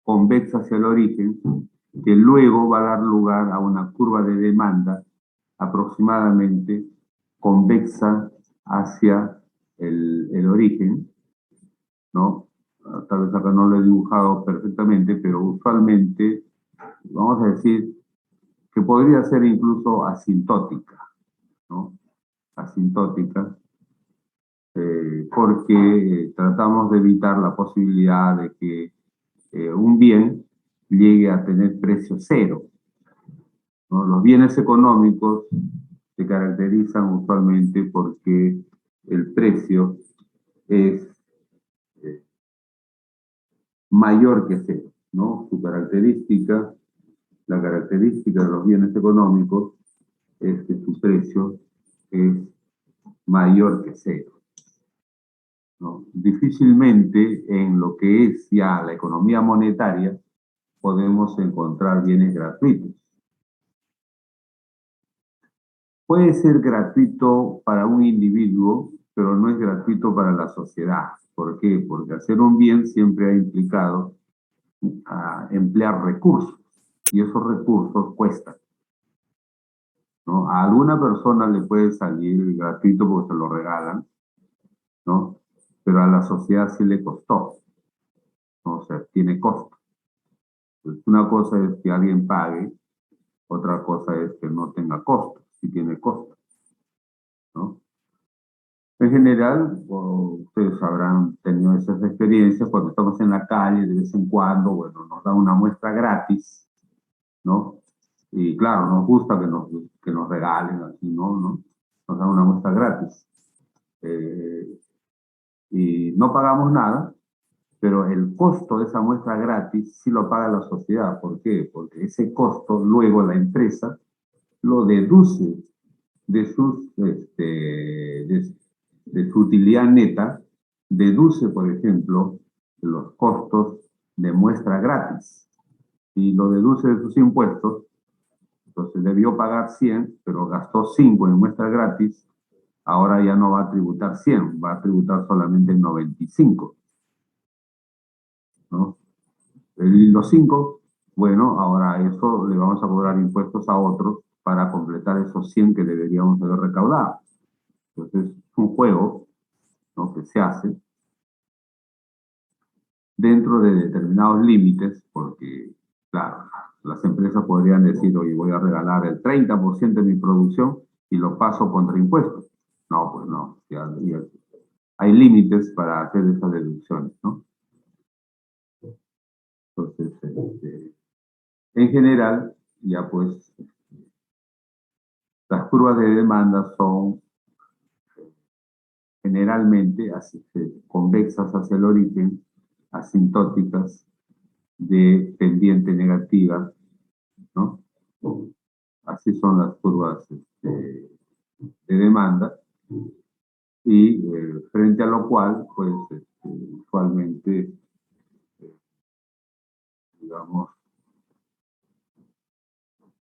convexa hacia el origen, que luego va a dar lugar a una curva de demanda aproximadamente convexa hacia el origen, ¿no? Tal vez acá no lo he dibujado perfectamente, pero usualmente, vamos a decir, que podría ser incluso asintótica, ¿no? Asintótica, porque tratamos de evitar la posibilidad de que un bien llegue a tener precio cero, ¿no? Los bienes económicos se caracterizan usualmente porque el precio es mayor que cero, ¿no? La característica de los bienes económicos es que su precio es mayor que cero. ¿no? Difícilmente en lo que es ya la economía monetaria podemos encontrar bienes gratuitos. Puede ser gratuito para un individuo, pero no es gratuito para la sociedad. ¿Por qué? Porque hacer un bien siempre ha implicado emplear recursos, y esos recursos cuestan, ¿no? A alguna persona le puede salir gratuito porque se lo regalan, ¿no? Pero a la sociedad sí le costó, ¿no? O sea, tiene costo. Pues una cosa es que alguien pague, otra cosa es que no tenga costo, sí tiene costo, ¿no? En general, ustedes habrán tenido esas experiencias cuando estamos en la calle, de vez en cuando, bueno, nos dan una muestra gratis, ¿no? Y claro, nos gusta que nos regalen así, ¿no? ¿no? Nos dan una muestra gratis. Y no pagamos nada, pero el costo de esa muestra gratis sí lo paga la sociedad. ¿Por qué? Porque ese costo luego la empresa lo deduce de, de su utilidad neta, deduce, por ejemplo, los costos de muestra gratis y lo deduce de sus impuestos. Entonces debió pagar 100, pero gastó 5 en muestra gratis, ahora ya no va a tributar 100, va a tributar solamente 95, ¿no? Y los 5, bueno, ahora a eso le vamos a cobrar impuestos a otros para completar esos 100 que deberíamos haber recaudado. Entonces, es un juego, ¿no?, que se hace dentro de determinados límites, porque, claro, las empresas podrían decir, oye, voy a regalar el 30% de mi producción y lo paso contra impuestos. No, pues no, ya hay límites para hacer esas deducciones, ¿no? Entonces, en general, ya pues, las curvas de demanda son generalmente convexas hacia el origen, asintóticas, de pendiente negativa, ¿no? Así son las curvas de demanda, y frente a lo cual, pues, usualmente, digamos,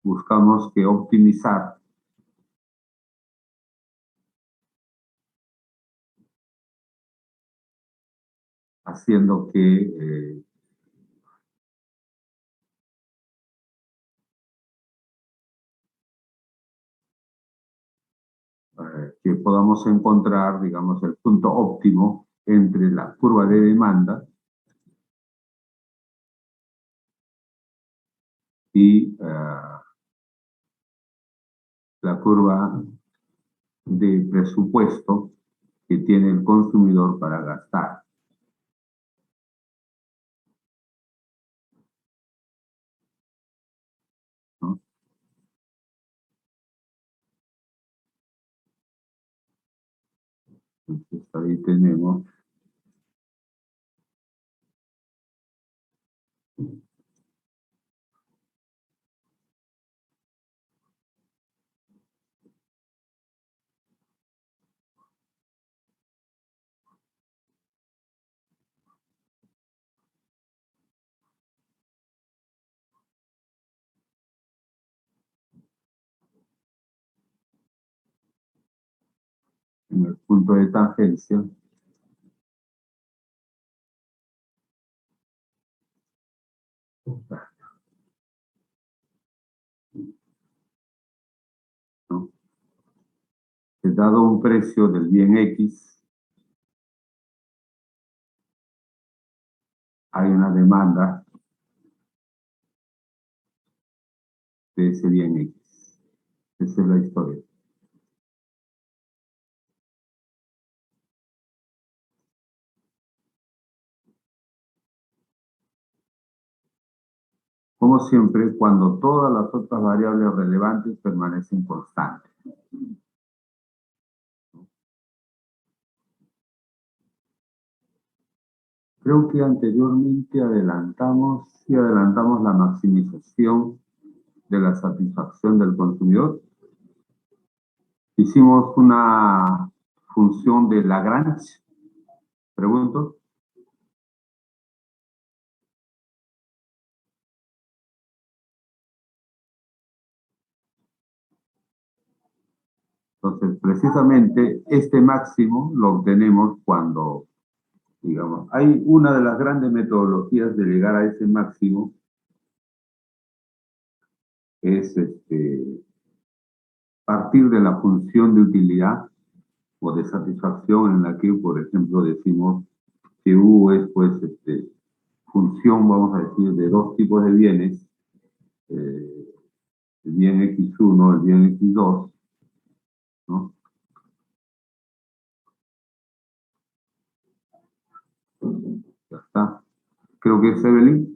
buscamos que optimizar haciendo que podamos encontrar, digamos, el punto óptimo entre la curva de demanda y la curva de presupuesto que tiene el consumidor para gastar, ¿no? Entonces ahí tenemos en el punto de tangencia ¿no? Dado un precio del bien X, hay una demanda de ese bien X. Esa es la historia. Como siempre, cuando todas las otras variables relevantes permanecen constantes. Creo que anteriormente adelantamos la maximización de la satisfacción del consumidor. Hicimos una función de Lagrange, Pregunto. Entonces, precisamente este máximo lo obtenemos cuando, digamos, hay una de las grandes metodologías de llegar a ese máximo es partir de la función de utilidad o de satisfacción en la que, por ejemplo, decimos que U es, pues, función, vamos a decir, de dos tipos de bienes, el bien X1, el bien X2, ¿no? Ya está. Creo que es Evelyn.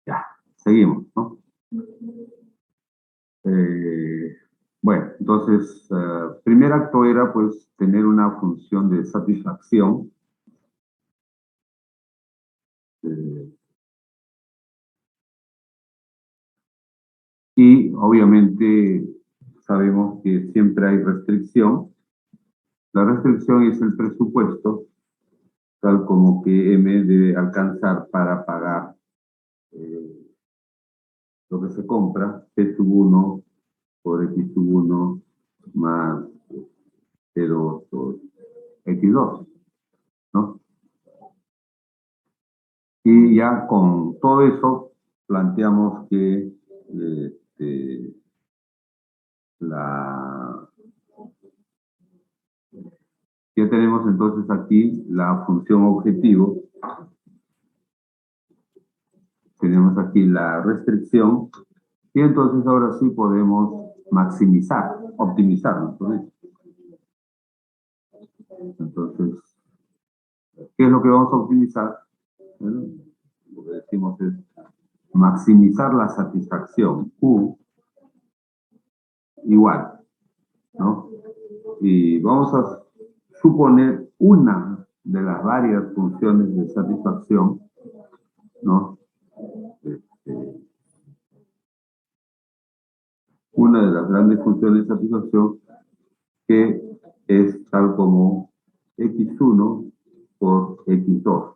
Ya, seguimos, ¿no? Bueno, entonces, primer acto era, pues, tener una función de satisfacción. Y, obviamente, sabemos que siempre hay restricción. La restricción es el presupuesto, tal como que M debe alcanzar para pagar lo que se compra, P sub 1 por X sub 1 más P2 por X2, ¿no? Y ya con todo eso planteamos que ya tenemos entonces aquí la función objetivo, tenemos aquí la restricción, y entonces ahora sí podemos maximizar, optimizar, ¿no? Entonces, ¿qué es lo que vamos a optimizar? Bueno, lo que decimos es maximizar la satisfacción, Q igual, ¿no? Y vamos a suponer una de las varias funciones de satisfacción, ¿no? Una de las grandes funciones de satisfacción que es tal como x1 por x2,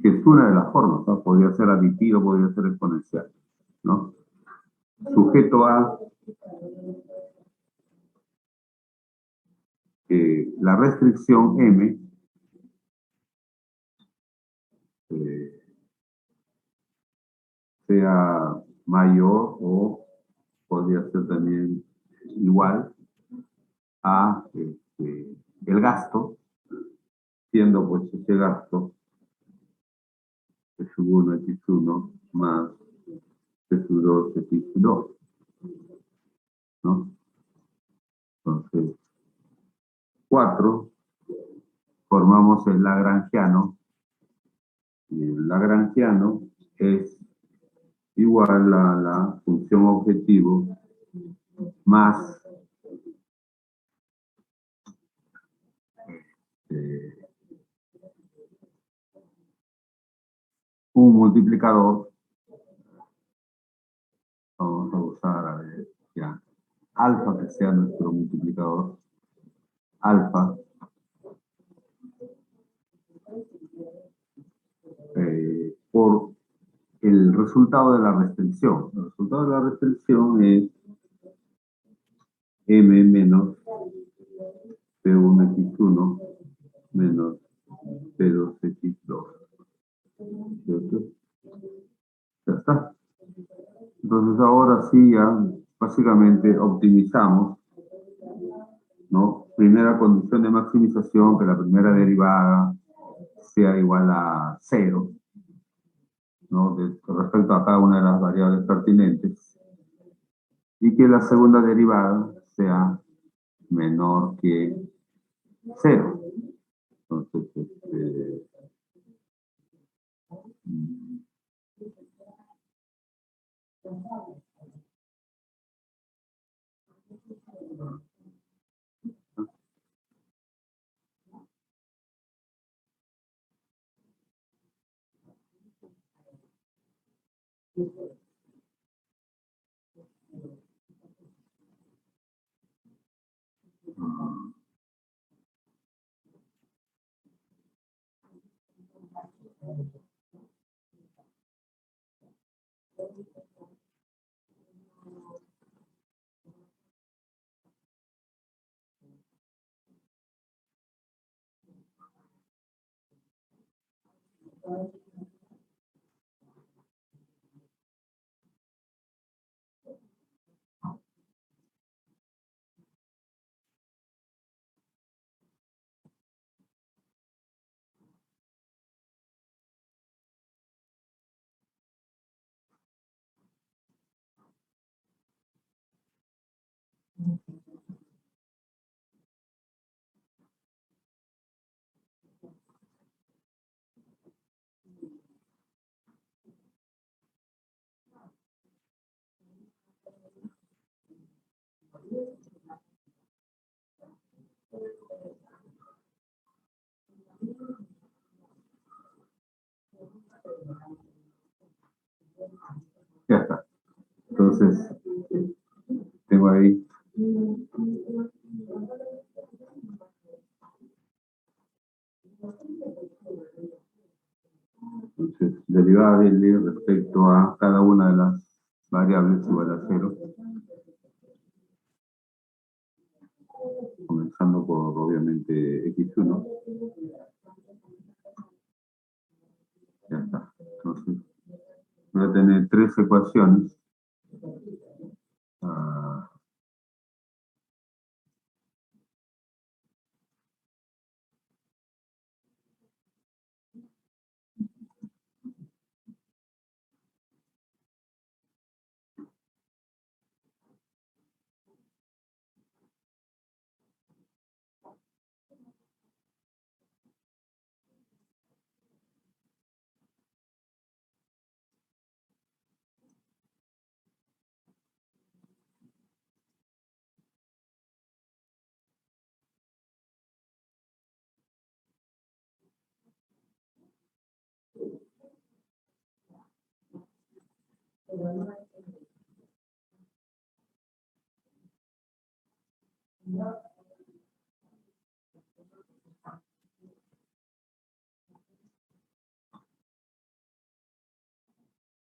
que es una de las formas, ¿no? Podría ser aditivo, podría ser exponencial, ¿no? Sujeto a la restricción M sea mayor o podría ser también igual a el gasto, siendo pues ese gasto P sub 1 X1 más P sub 2 X2, ¿no? Entonces, 4 formamos el lagrangiano, y el lagrangiano es igual a la función objetivo más un multiplicador. Vamos a usar, a ver, ya, alfa que sea nuestro multiplicador. Alfa. Por el resultado de la restricción. El resultado de la restricción es m menos P1x1 menos P2x2. ¿Cierto? Ya está. Entonces ahora sí ya básicamente optimizamos, ¿no? Primera condición de maximización, que la primera derivada sea igual a 0, ¿no? Respecto a cada una de las variables pertinentes. Y que la segunda derivada sea menor que 0. Entonces, ya está. Entonces, tengo ahí entonces, derivada de L respecto a cada una de las variables igual a 0. Comenzando por, obviamente, x1. Ya está. Entonces, voy a tener 3 ecuaciones.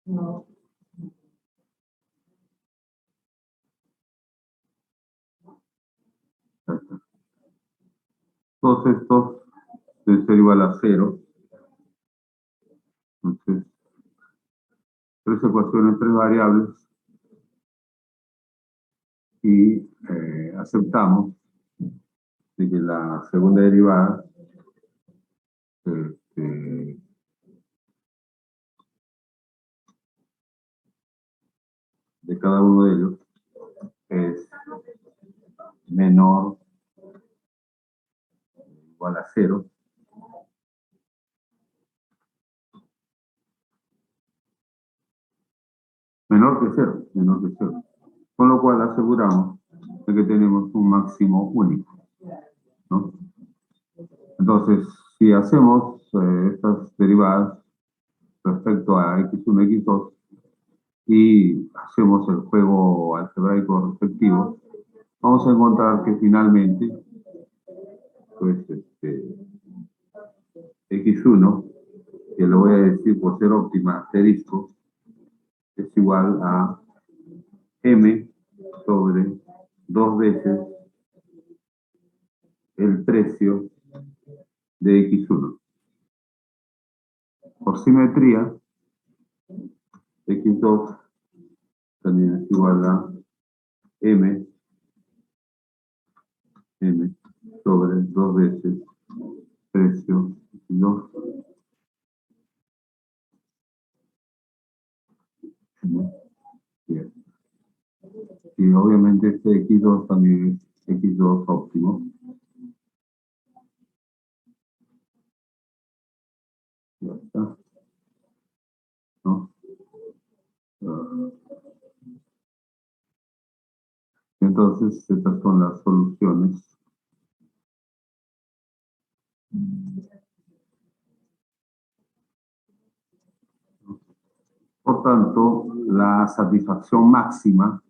No. Todos estos deben ser igual a 0. Entonces, 3 ecuaciones, 3 variables. Y aceptamos de que la segunda derivada de cada uno de ellos es menor o igual a 0. Menor que 0, menor que 0. Con lo cual aseguramos de que tenemos un máximo único, ¿no? Entonces, si hacemos estas derivadas respecto a x1, x2, y hacemos el juego algebraico respectivo, vamos a encontrar que finalmente, pues, x1, que lo voy a decir por ser óptima, asterisco, es igual a m sobre 2 veces el precio de x1. Por simetría, x2 también es igual a m sobre 2 veces precio x2. Bien. Y obviamente este x2 también es x2 óptimo. Ya está. ¿No? Entonces, estas son las soluciones. Por tanto, la satisfacción máxima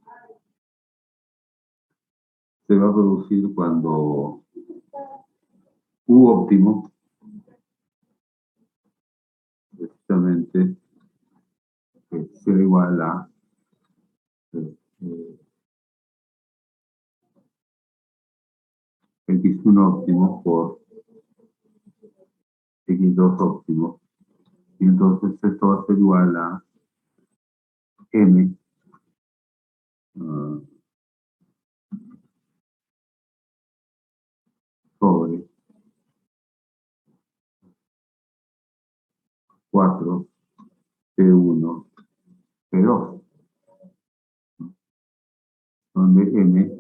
se va a producir cuando U óptimo, precisamente, será igual a x1 óptimo por x2 óptimo. Y entonces esto va a ser igual a m sobre 4 P1 P2, donde m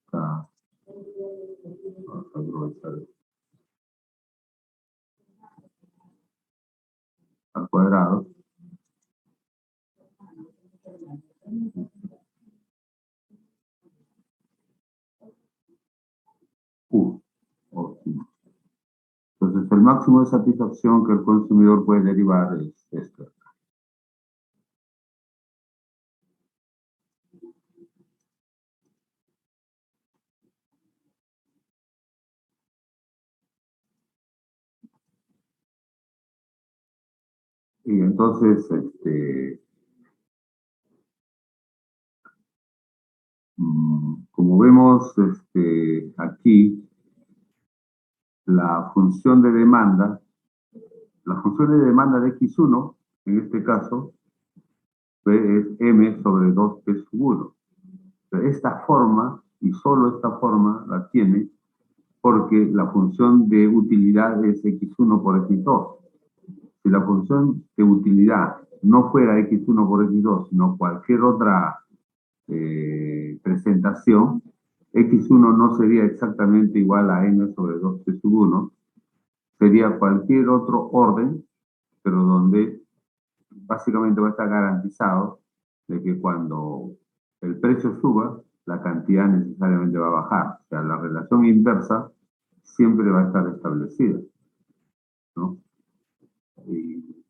está, vamos a aprovechar al cuadrado, U óptimo. Entonces el máximo de satisfacción que el consumidor puede derivar es esto. Y entonces, como vemos aquí, la función de demanda de x1, en este caso, pues, es m sobre 2p sub 1. Esta forma, y solo esta forma, la tiene porque la función de utilidad es x1 por x2. Si la función de utilidad no fuera x1 por x2, sino cualquier otra presentación, x1 no sería exactamente igual a n sobre 2p sub 1, sería cualquier otro orden, pero donde básicamente va a estar garantizado de que cuando el precio suba, la cantidad necesariamente va a bajar. O sea, la relación inversa siempre va a estar establecida, ¿no? Y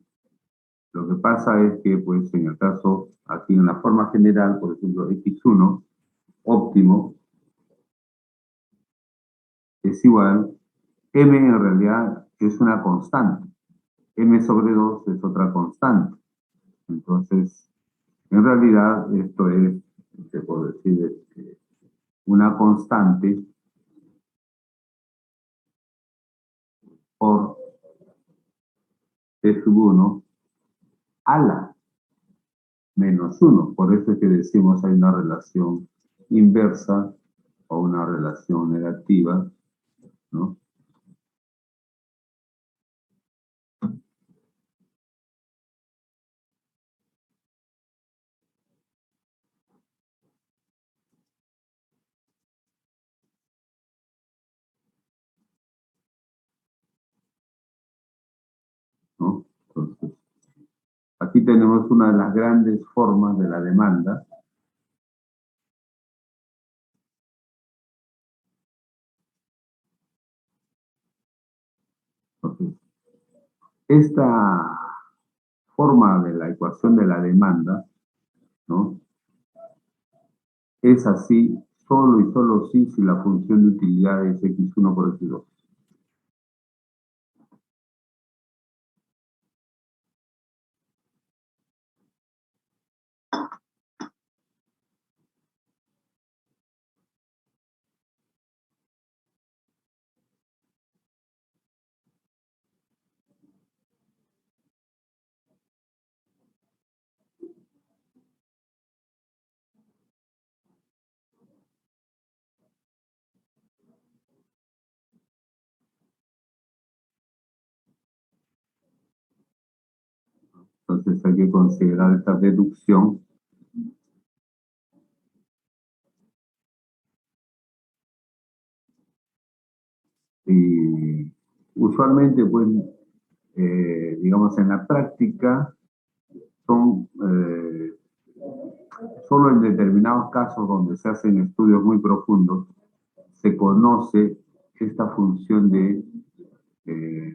lo que pasa es que, pues, en el caso, aquí en la forma general, por ejemplo, x1 óptimo es igual, m en realidad es una constante, m sobre 2 es otra constante. Entonces, en realidad, esto es, se puede decir, una constante por T sub 1 a la menos 1. Por eso es que decimos hay una relación inversa o una relación negativa, ¿no? ¿No? Entonces, aquí tenemos una de las grandes formas de la demanda. Entonces, Esta forma de la ecuación de la demanda, ¿no?, es así solo y solo si la función de utilidad es x1 por x2. Entonces hay que considerar esta deducción y usualmente, pues, digamos, en la práctica son solo en determinados casos donde se hacen estudios muy profundos se conoce esta función de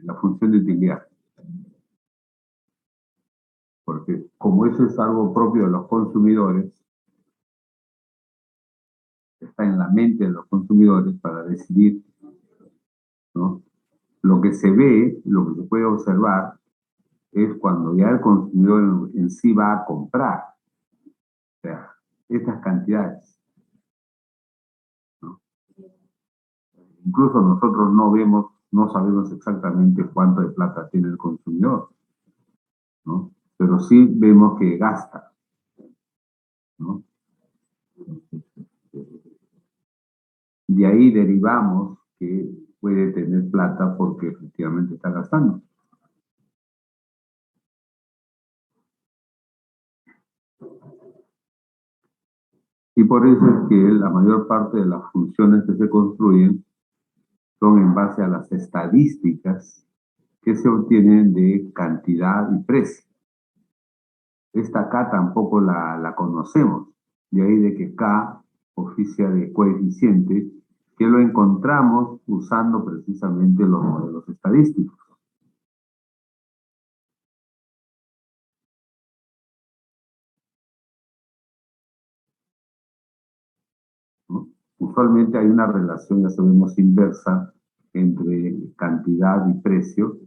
la función de utilidad. Porque como eso es algo propio de los consumidores, está en la mente de los consumidores para decidir, ¿no? Lo que se ve, lo que se puede observar, es cuando ya el consumidor en sí va a comprar, o sea, estas cantidades, ¿no? Incluso nosotros no vemos, no sabemos exactamente cuánto de plata tiene el consumidor, ¿no? Pero sí vemos que gasta, ¿no? De ahí derivamos que puede tener plata porque efectivamente está gastando. Y por eso es que la mayor parte de las funciones que se construyen son en base a las estadísticas que se obtienen de cantidad y precio. Esta K tampoco la conocemos, de ahí de que K oficia de coeficiente, que lo encontramos usando precisamente los modelos estadísticos. ¿No? Usualmente hay una relación, ya sabemos, inversa entre cantidad y precio.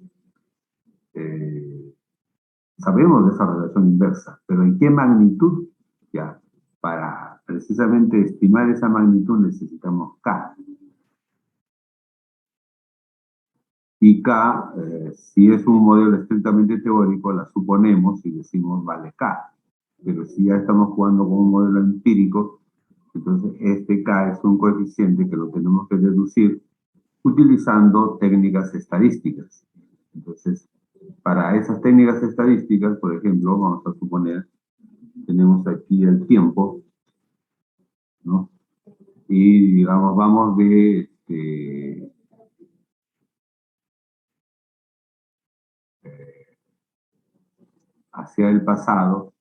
Sabemos de esa relación inversa, pero ¿en qué magnitud? Ya, para precisamente estimar esa magnitud necesitamos K. Y K, si es un modelo estrictamente teórico, la suponemos y decimos vale K. Pero si ya estamos jugando con un modelo empírico, entonces este K es un coeficiente que lo tenemos que deducir utilizando técnicas estadísticas. Entonces, para esas técnicas estadísticas, por ejemplo, vamos a suponer, tenemos aquí el tiempo, ¿no? Y digamos, vamos de hacia el pasado,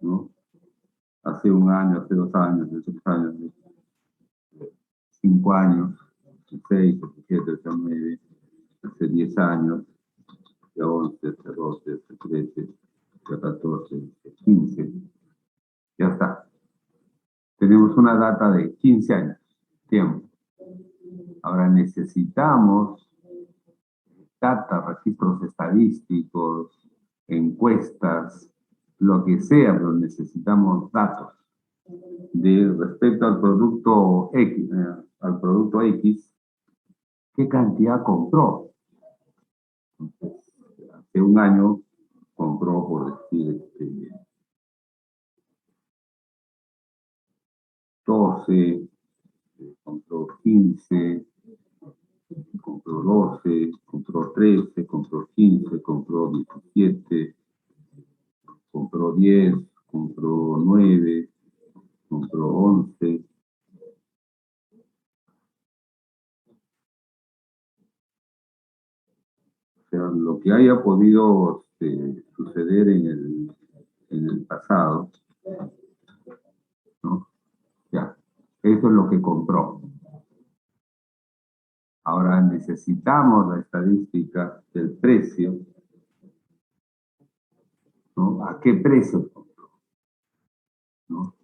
¿no? Hace un año, hace 2 años, hace 3 años, 5 años, hace 6, hace 7, hace 9, hace 10 años, hace 11, hace 12, hace 13, hace 14, hace 15. Ya está. Tenemos una data de 15 años, tiempo. Ahora necesitamos data, registros estadísticos, encuestas, lo que sea, pero necesitamos datos de respecto al producto X, ¿qué cantidad compró? Entonces, hace un año compró, por decir, 12, compró 15, compró 12, compró 13, compró 15, compró 17, compró 10, compró 9, compró 11. O sea, lo que haya podido suceder en el pasado, ¿no? Ya, eso es lo que compró. Ahora necesitamos la estadística del precio ¿no? ¿A qué precio compró? ¿No?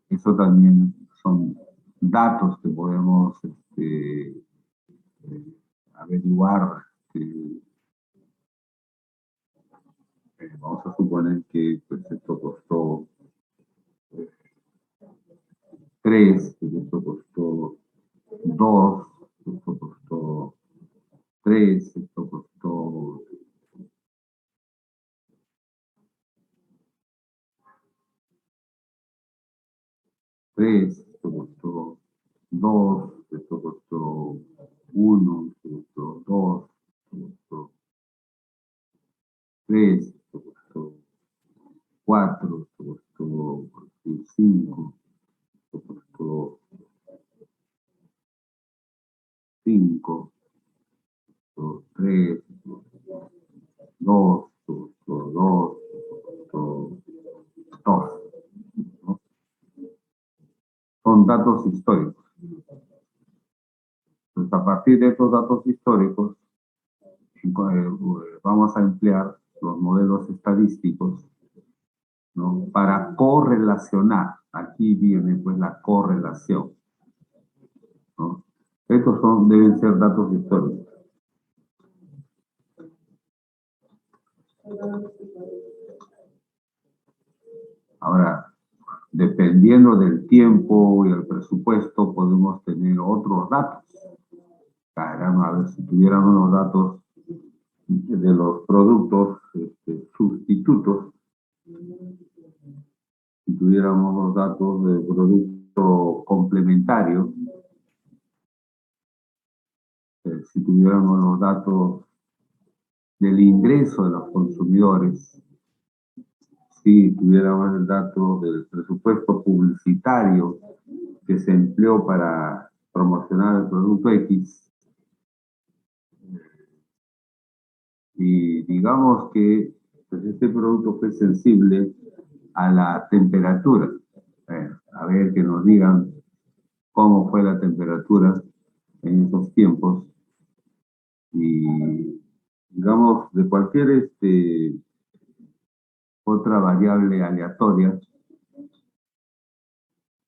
Eso también son datos que podemos averiguar. Vamos a suponer que pues, esto costó 3, que esto costó 2, esto costó 3, esto costó 3, esto costó 2, esto costó 1, esto costó 2, esto costó 3, esto costó 4, esto costó 5, esto costó 5, esto 3, 2, esto costó 2, esto costó 2, ¿no? Son datos históricos. Entonces, a partir de estos datos históricos, vamos a emplear los modelos estadísticos, ¿no? Para correlacionar. Aquí viene pues la correlación, ¿no? Estos deben ser datos históricos. Ahora, dependiendo del tiempo y el presupuesto, podemos tener otros datos. Caramba, a ver, si tuviéramos los datos de los productos sustitutos, si tuviéramos los datos del producto complementario, si tuviéramos los datos del ingreso de los consumidores, si tuviéramos el dato del presupuesto publicitario que se empleó para promocionar el producto X, y digamos que pues, este producto fue sensible a la temperatura. A ver, que nos digan cómo fue la temperatura en esos tiempos. Y digamos, de cualquier otra variable aleatoria,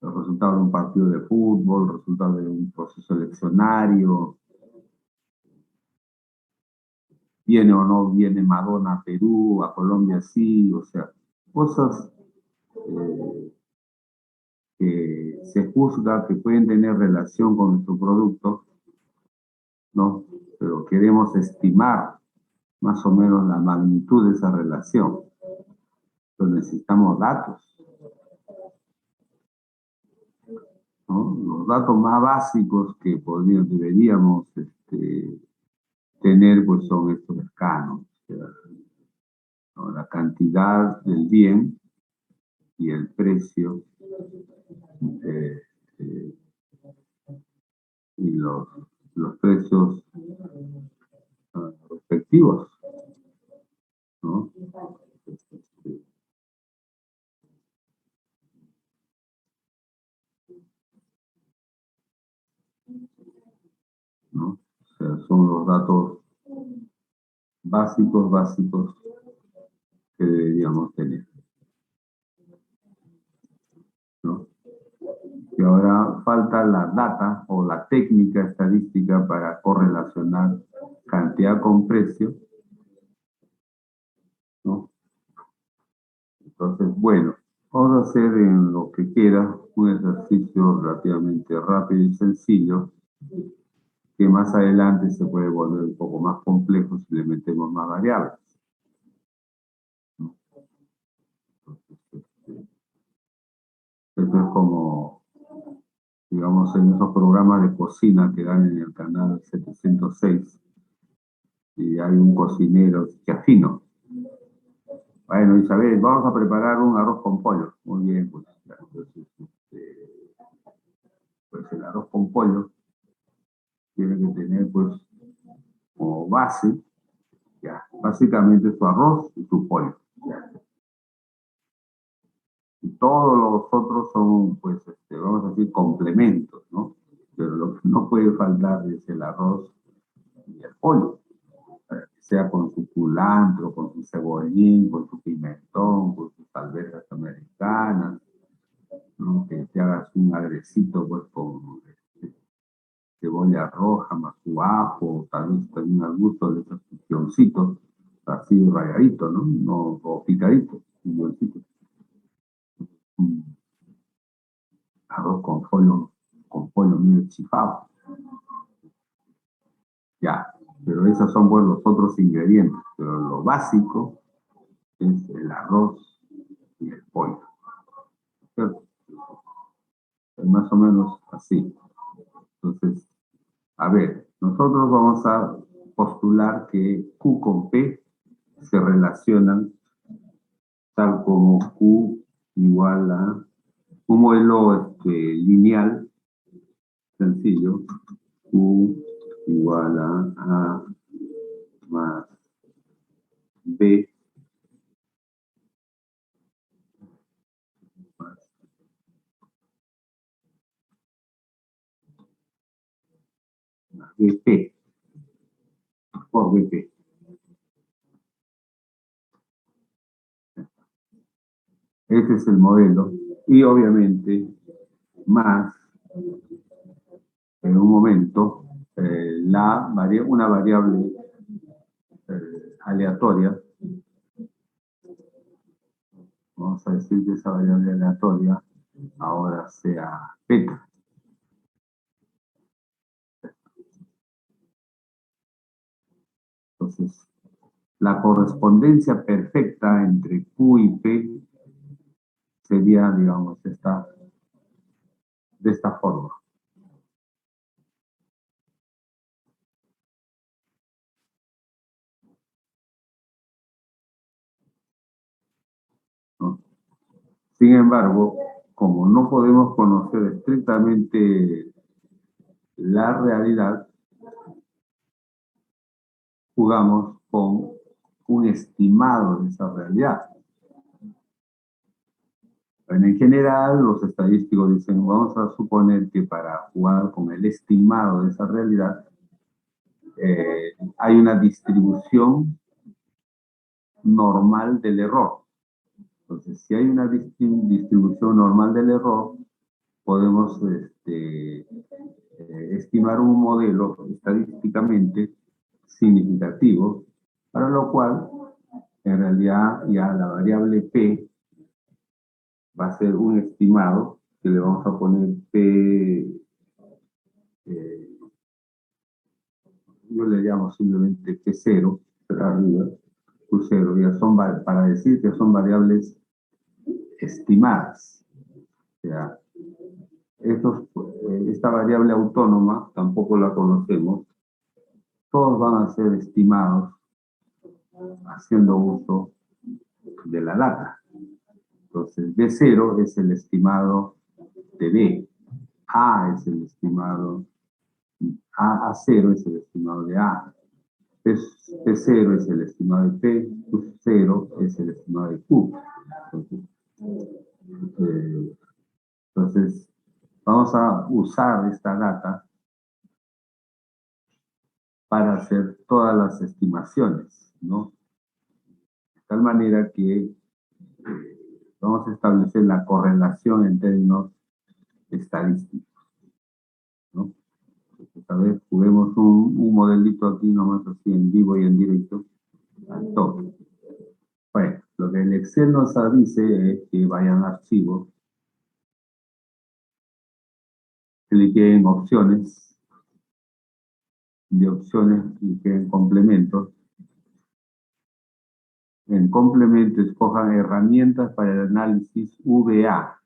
los resultados de un partido de fútbol, los resultados de un proceso eleccionario, viene o no viene Madonna a Perú, a Colombia sí, o sea, cosas que se juzga que pueden tener relación con nuestro producto, ¿no? Pero queremos estimar más o menos la magnitud de esa relación. Entonces necesitamos datos, ¿no? Los datos más básicos que deberíamos tener pues son estos escanos, o sea, ¿no? La cantidad del bien y el precio y los precios respectivos, ¿no? ¿No? O sea, son los datos básicos que deberíamos tener, ¿no? Y ahora falta la data o la técnica estadística para correlacionar cantidad con precio, ¿no? Entonces, bueno, vamos a hacer en lo que queda un ejercicio relativamente rápido y sencillo, que más adelante se puede volver un poco más complejo si le metemos más variables, ¿no? Entonces, esto es como, digamos, en esos programas de cocina que dan en el canal 706, y hay un cocinero que afino. Bueno, Isabel, vamos a preparar un arroz con pollo. Muy bien, pues, entonces, pues el arroz con pollo tiene que tener, pues, como base, ya, básicamente su arroz y su pollo, ya. Y todos los otros son, pues, vamos a decir, complementos, ¿no? Pero lo que no puede faltar es el arroz y el pollo, para que sea con su culantro, con su cebollín, con su pimentón, con sus alberjas americanas, ¿no? Que te hagas un agrecito pues con cebolla roja, más su ajo, tal vez también al gusto de esos pioncitos, así rayaditos, ¿no? No, o picaditos, pioncitos. Arroz con pollo medio chifado. Ya, pero esos son pues los otros ingredientes, pero lo básico es el arroz y el pollo, ¿cierto? Es más o menos así. Entonces, a ver, nosotros vamos a postular que Q con P se relacionan tal como Q igual a un modelo lineal sencillo, Q igual a más B más BP por BP. Este es el modelo. Y obviamente más, en un momento, una variable aleatoria. Vamos a decir que esa variable aleatoria ahora sea beta. Entonces, la correspondencia perfecta entre Q y P sería, digamos, de esta forma. ¿No? Sin embargo, como no podemos conocer estrictamente la realidad, jugamos con un estimado de esa realidad. Bueno, en general, los estadísticos dicen, vamos a suponer que para jugar con el estimado de esa realidad, hay una distribución normal del error. Entonces, si hay una distribución normal del error, podemos estimar un modelo estadísticamente significativo, para lo cual, en realidad, ya la variable P va a ser un estimado que le vamos a poner P, yo le llamo simplemente P0, arriba, Q0, ya son para decir que son variables estimadas. O sea, esta variable autónoma tampoco la conocemos, todos van a ser estimados haciendo uso de la data. Entonces, B0 es el estimado de B, A es el estimado, A0 es el estimado de A, P0 es el estimado de P, Q0 es el estimado de Q. Entonces, vamos a usar esta data para hacer todas las estimaciones, ¿no? De tal manera que vamos a establecer la correlación en términos estadísticos, ¿no? Entonces, a ver, juguemos un modelito aquí nomás así en vivo y en directo al toque. Bueno, lo que el Excel nos dice es que vayan a archivos, clique en opciones, de opciones clique en complementos. En complemento escojan herramientas para el análisis VA,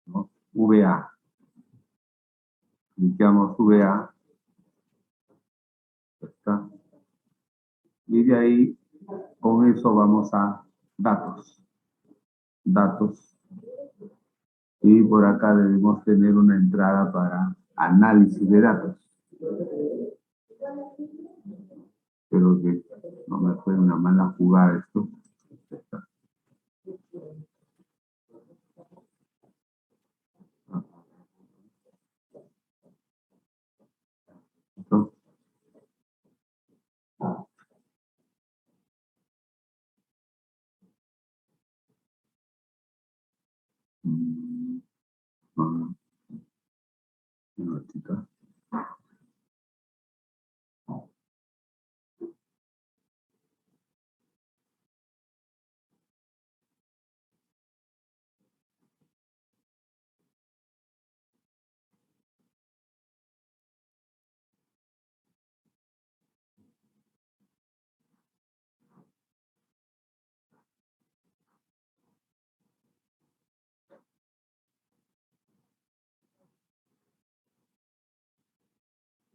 ¿no? VA. Cliqueamos VA. ¿Está? Y de ahí, con eso vamos a datos. Datos. Y por acá debemos tener una entrada para análisis de datos. Espero que no me fue una mala jugada esto. ¿Listo? Un ratito.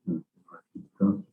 Un ratito.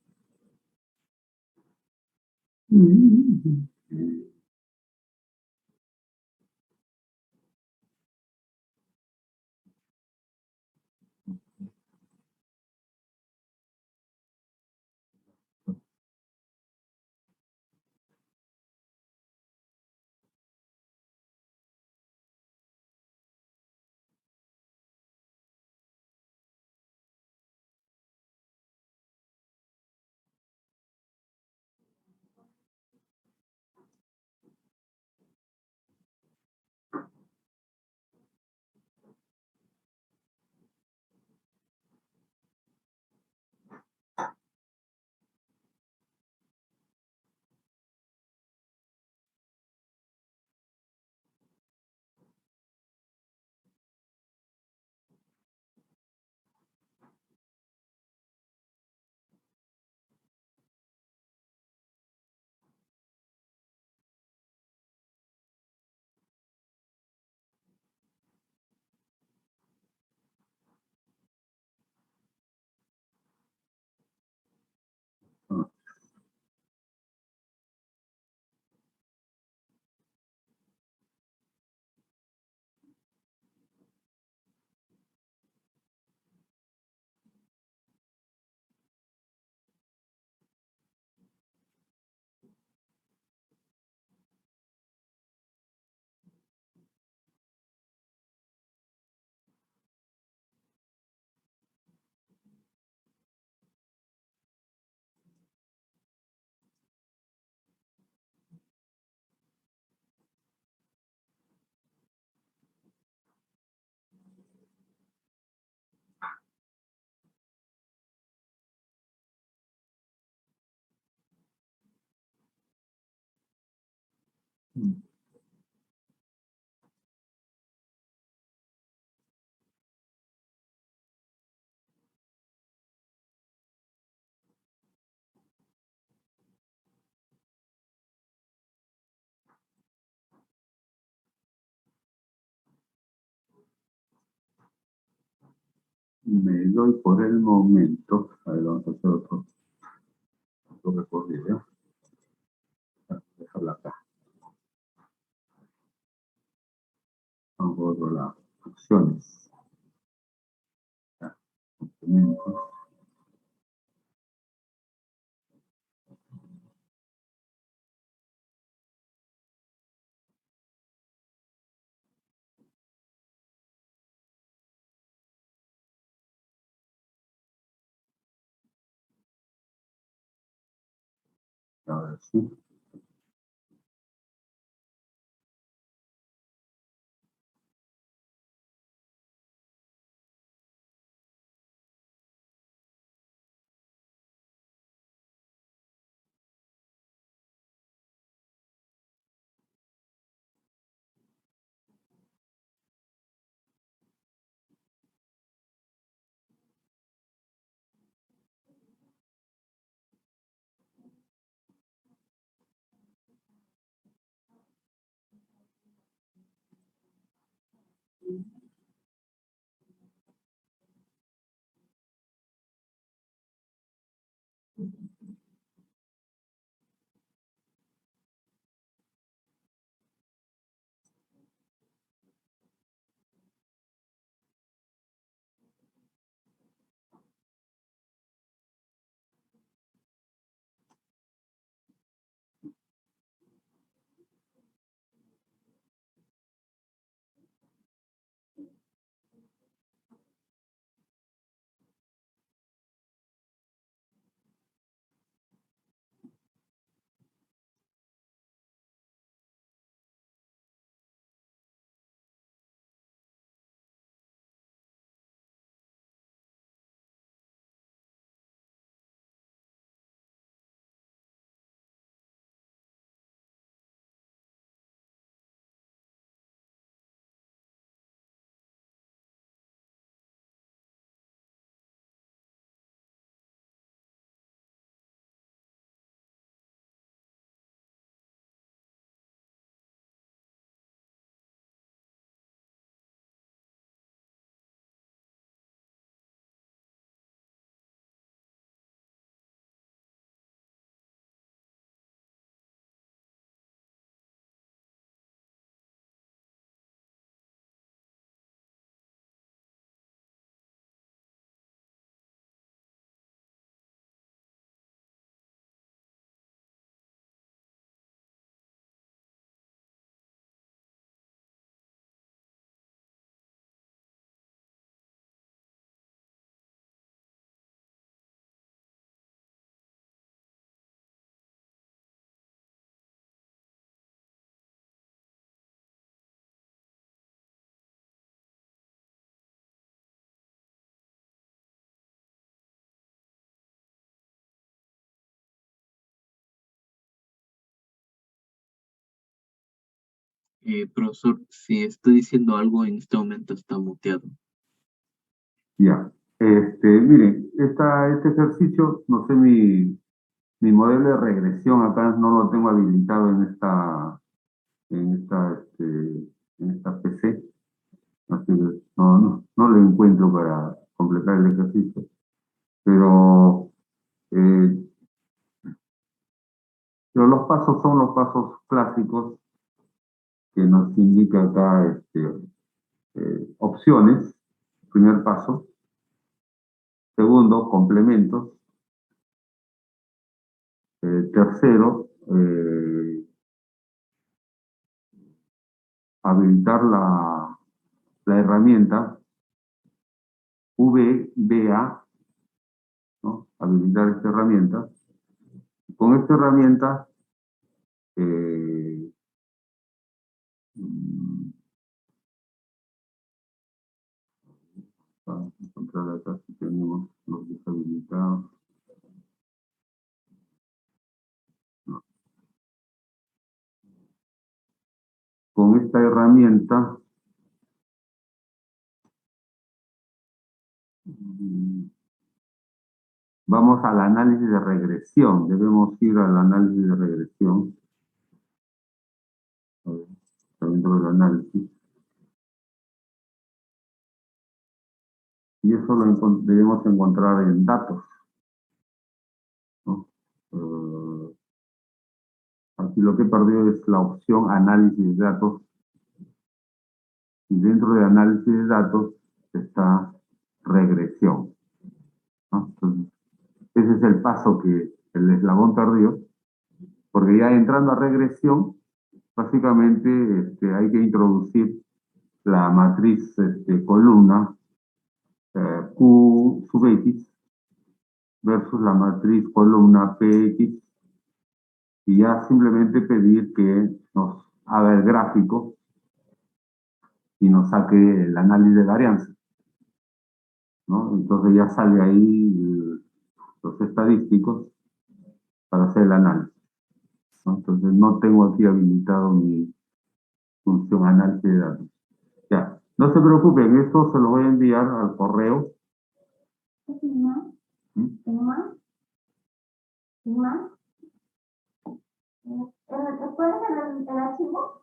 Me doy por el momento. A ver, vamos a hacer otro recorrido. Dejarla acá. Vamos por otro lado. Opciones. Ya, documentos. Ahora sí. Profesor, si estoy diciendo algo en este momento está muteado. Ya. Miren, este ejercicio, no sé, mi modelo de regresión acá no lo tengo habilitado en esta, este, en esta PC, así que no lo encuentro para completar el ejercicio. Eh, pero los pasos son los pasos clásicos que nos indica acá opciones, primer paso. Segundo, complementos. Tercero, habilitar la herramienta VBA, ¿no? Habilitar esta herramienta. Con esta herramienta, eh, vamos a encontrar acá si tenemos los deshabilitados. No. Con esta herramienta, vamos al análisis de regresión. Debemos ir al análisis de regresión. A ver, está dentro del análisis. Y eso debemos encontrar en datos, ¿no? Aquí lo que he perdido es la opción análisis de datos. Y dentro de análisis de datos está regresión, ¿no? Entonces, ese es el paso el eslabón tardío, porque ya entrando a regresión, básicamente hay que introducir la matriz columna Q sub X versus la matriz columna PX, y ya simplemente pedir que nos haga el gráfico y nos saque el análisis de varianza, ¿no? Entonces ya sale ahí los estadísticos para hacer el análisis, ¿no? Entonces no tengo aquí habilitado mi función análisis de datos. Ya, no se preocupen, esto se lo voy a enviar al correo. ¿Mm? ¿Puedes el archivo?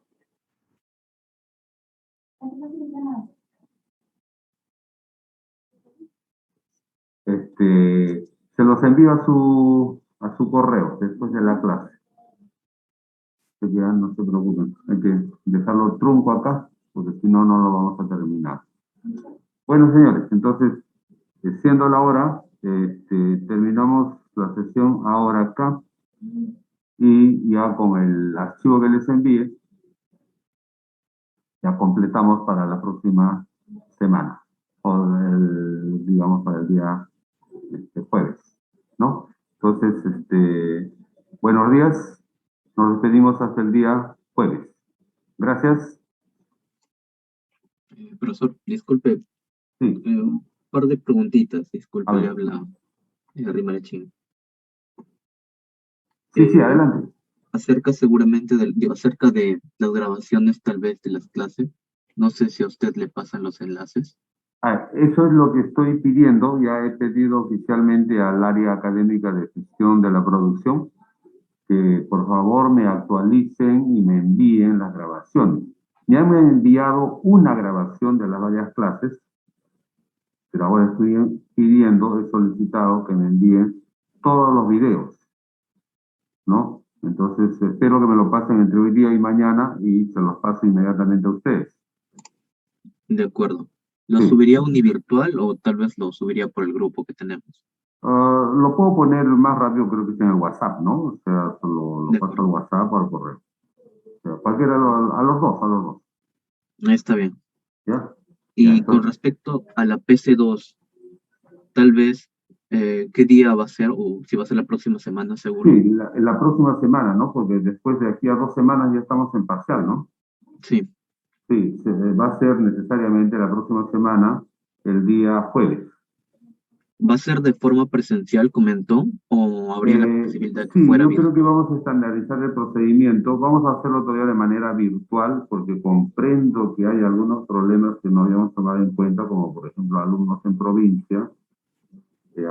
Se los envío a su correo después de la clase. Así que ya no se preocupen, hay que dejarlo trunco acá, porque si no, no lo vamos a terminar. Bueno, señores, entonces, siendo la hora, terminamos la sesión ahora acá, y ya con el archivo que les envíe, ya completamos para la próxima semana, o digamos para el día jueves, ¿no? Entonces, buenos días, nos despedimos hasta el día jueves. Gracias. Profesor, disculpe, Sí, un par de preguntitas, disculpe, a le ver. habla Rimarechín. Sí, adelante. Acerca acerca de las grabaciones tal vez de las clases, no sé si a usted le pasan los enlaces. Eso es lo que estoy pidiendo. Ya he pedido oficialmente al área académica de gestión de la producción que por favor me actualicen y me envíen las grabaciones. Me han enviado una grabación de las varias clases, pero ahora estoy pidiendo, he solicitado que me envíen todos los videos, ¿no? Entonces espero que me lo pasen entre hoy día y mañana y se los paso inmediatamente a ustedes. De acuerdo. ¿Lo Sí. subiría univirtual o tal vez lo subiría por el grupo que tenemos? Lo puedo poner más rápido, creo que está en el WhatsApp, ¿no? O sea, lo De paso al acuerdo. WhatsApp o al correo. O sea, cualquiera, a los dos. Está bien. ¿Ya? Ya, Y con entonces, respecto a la PC2, tal vez, ¿qué día va a ser? O si va a ser la próxima semana, seguro. sí, la próxima semana, ¿no? Porque después de aquí a 2 semanas ya estamos en parcial, ¿no? Sí, Sí, va a ser necesariamente la próxima semana, el día jueves. ¿Va a ser de forma presencial, comentó, o habría la posibilidad que Sí, fuera yo creo virtual? que vamos a estandarizar el procedimiento. Vamos a hacerlo todavía de manera virtual porque comprendo que hay algunos problemas que no habíamos tomado en cuenta, como por ejemplo alumnos en provincia,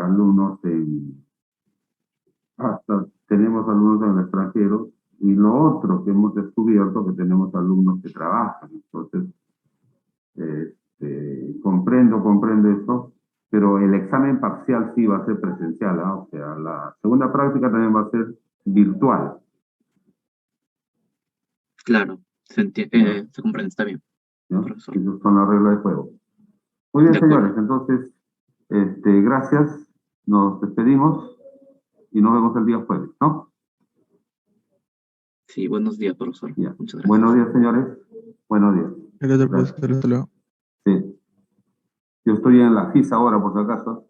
alumnos en, hasta tenemos alumnos en el extranjero, y lo otro que hemos descubierto que tenemos alumnos que trabajan. Entonces, comprendo esto, pero el examen parcial sí va a ser presencial, ¿ah? O sea, la segunda práctica también va a ser virtual, Claro, ¿ya? se comprende, está bien, ¿Ya? profesor. Esas son las reglas de juego. Muy De bien, señores, acuerdo. entonces, gracias, nos despedimos y nos vemos el día jueves, ¿no? Sí, buenos días, profesor. Ya. Muchas Buenos gracias. días, señores. Buenos días. Gracias, Gracias. profesor. Hasta luego. Sí. Yo estoy en la FIS ahora, por si acaso.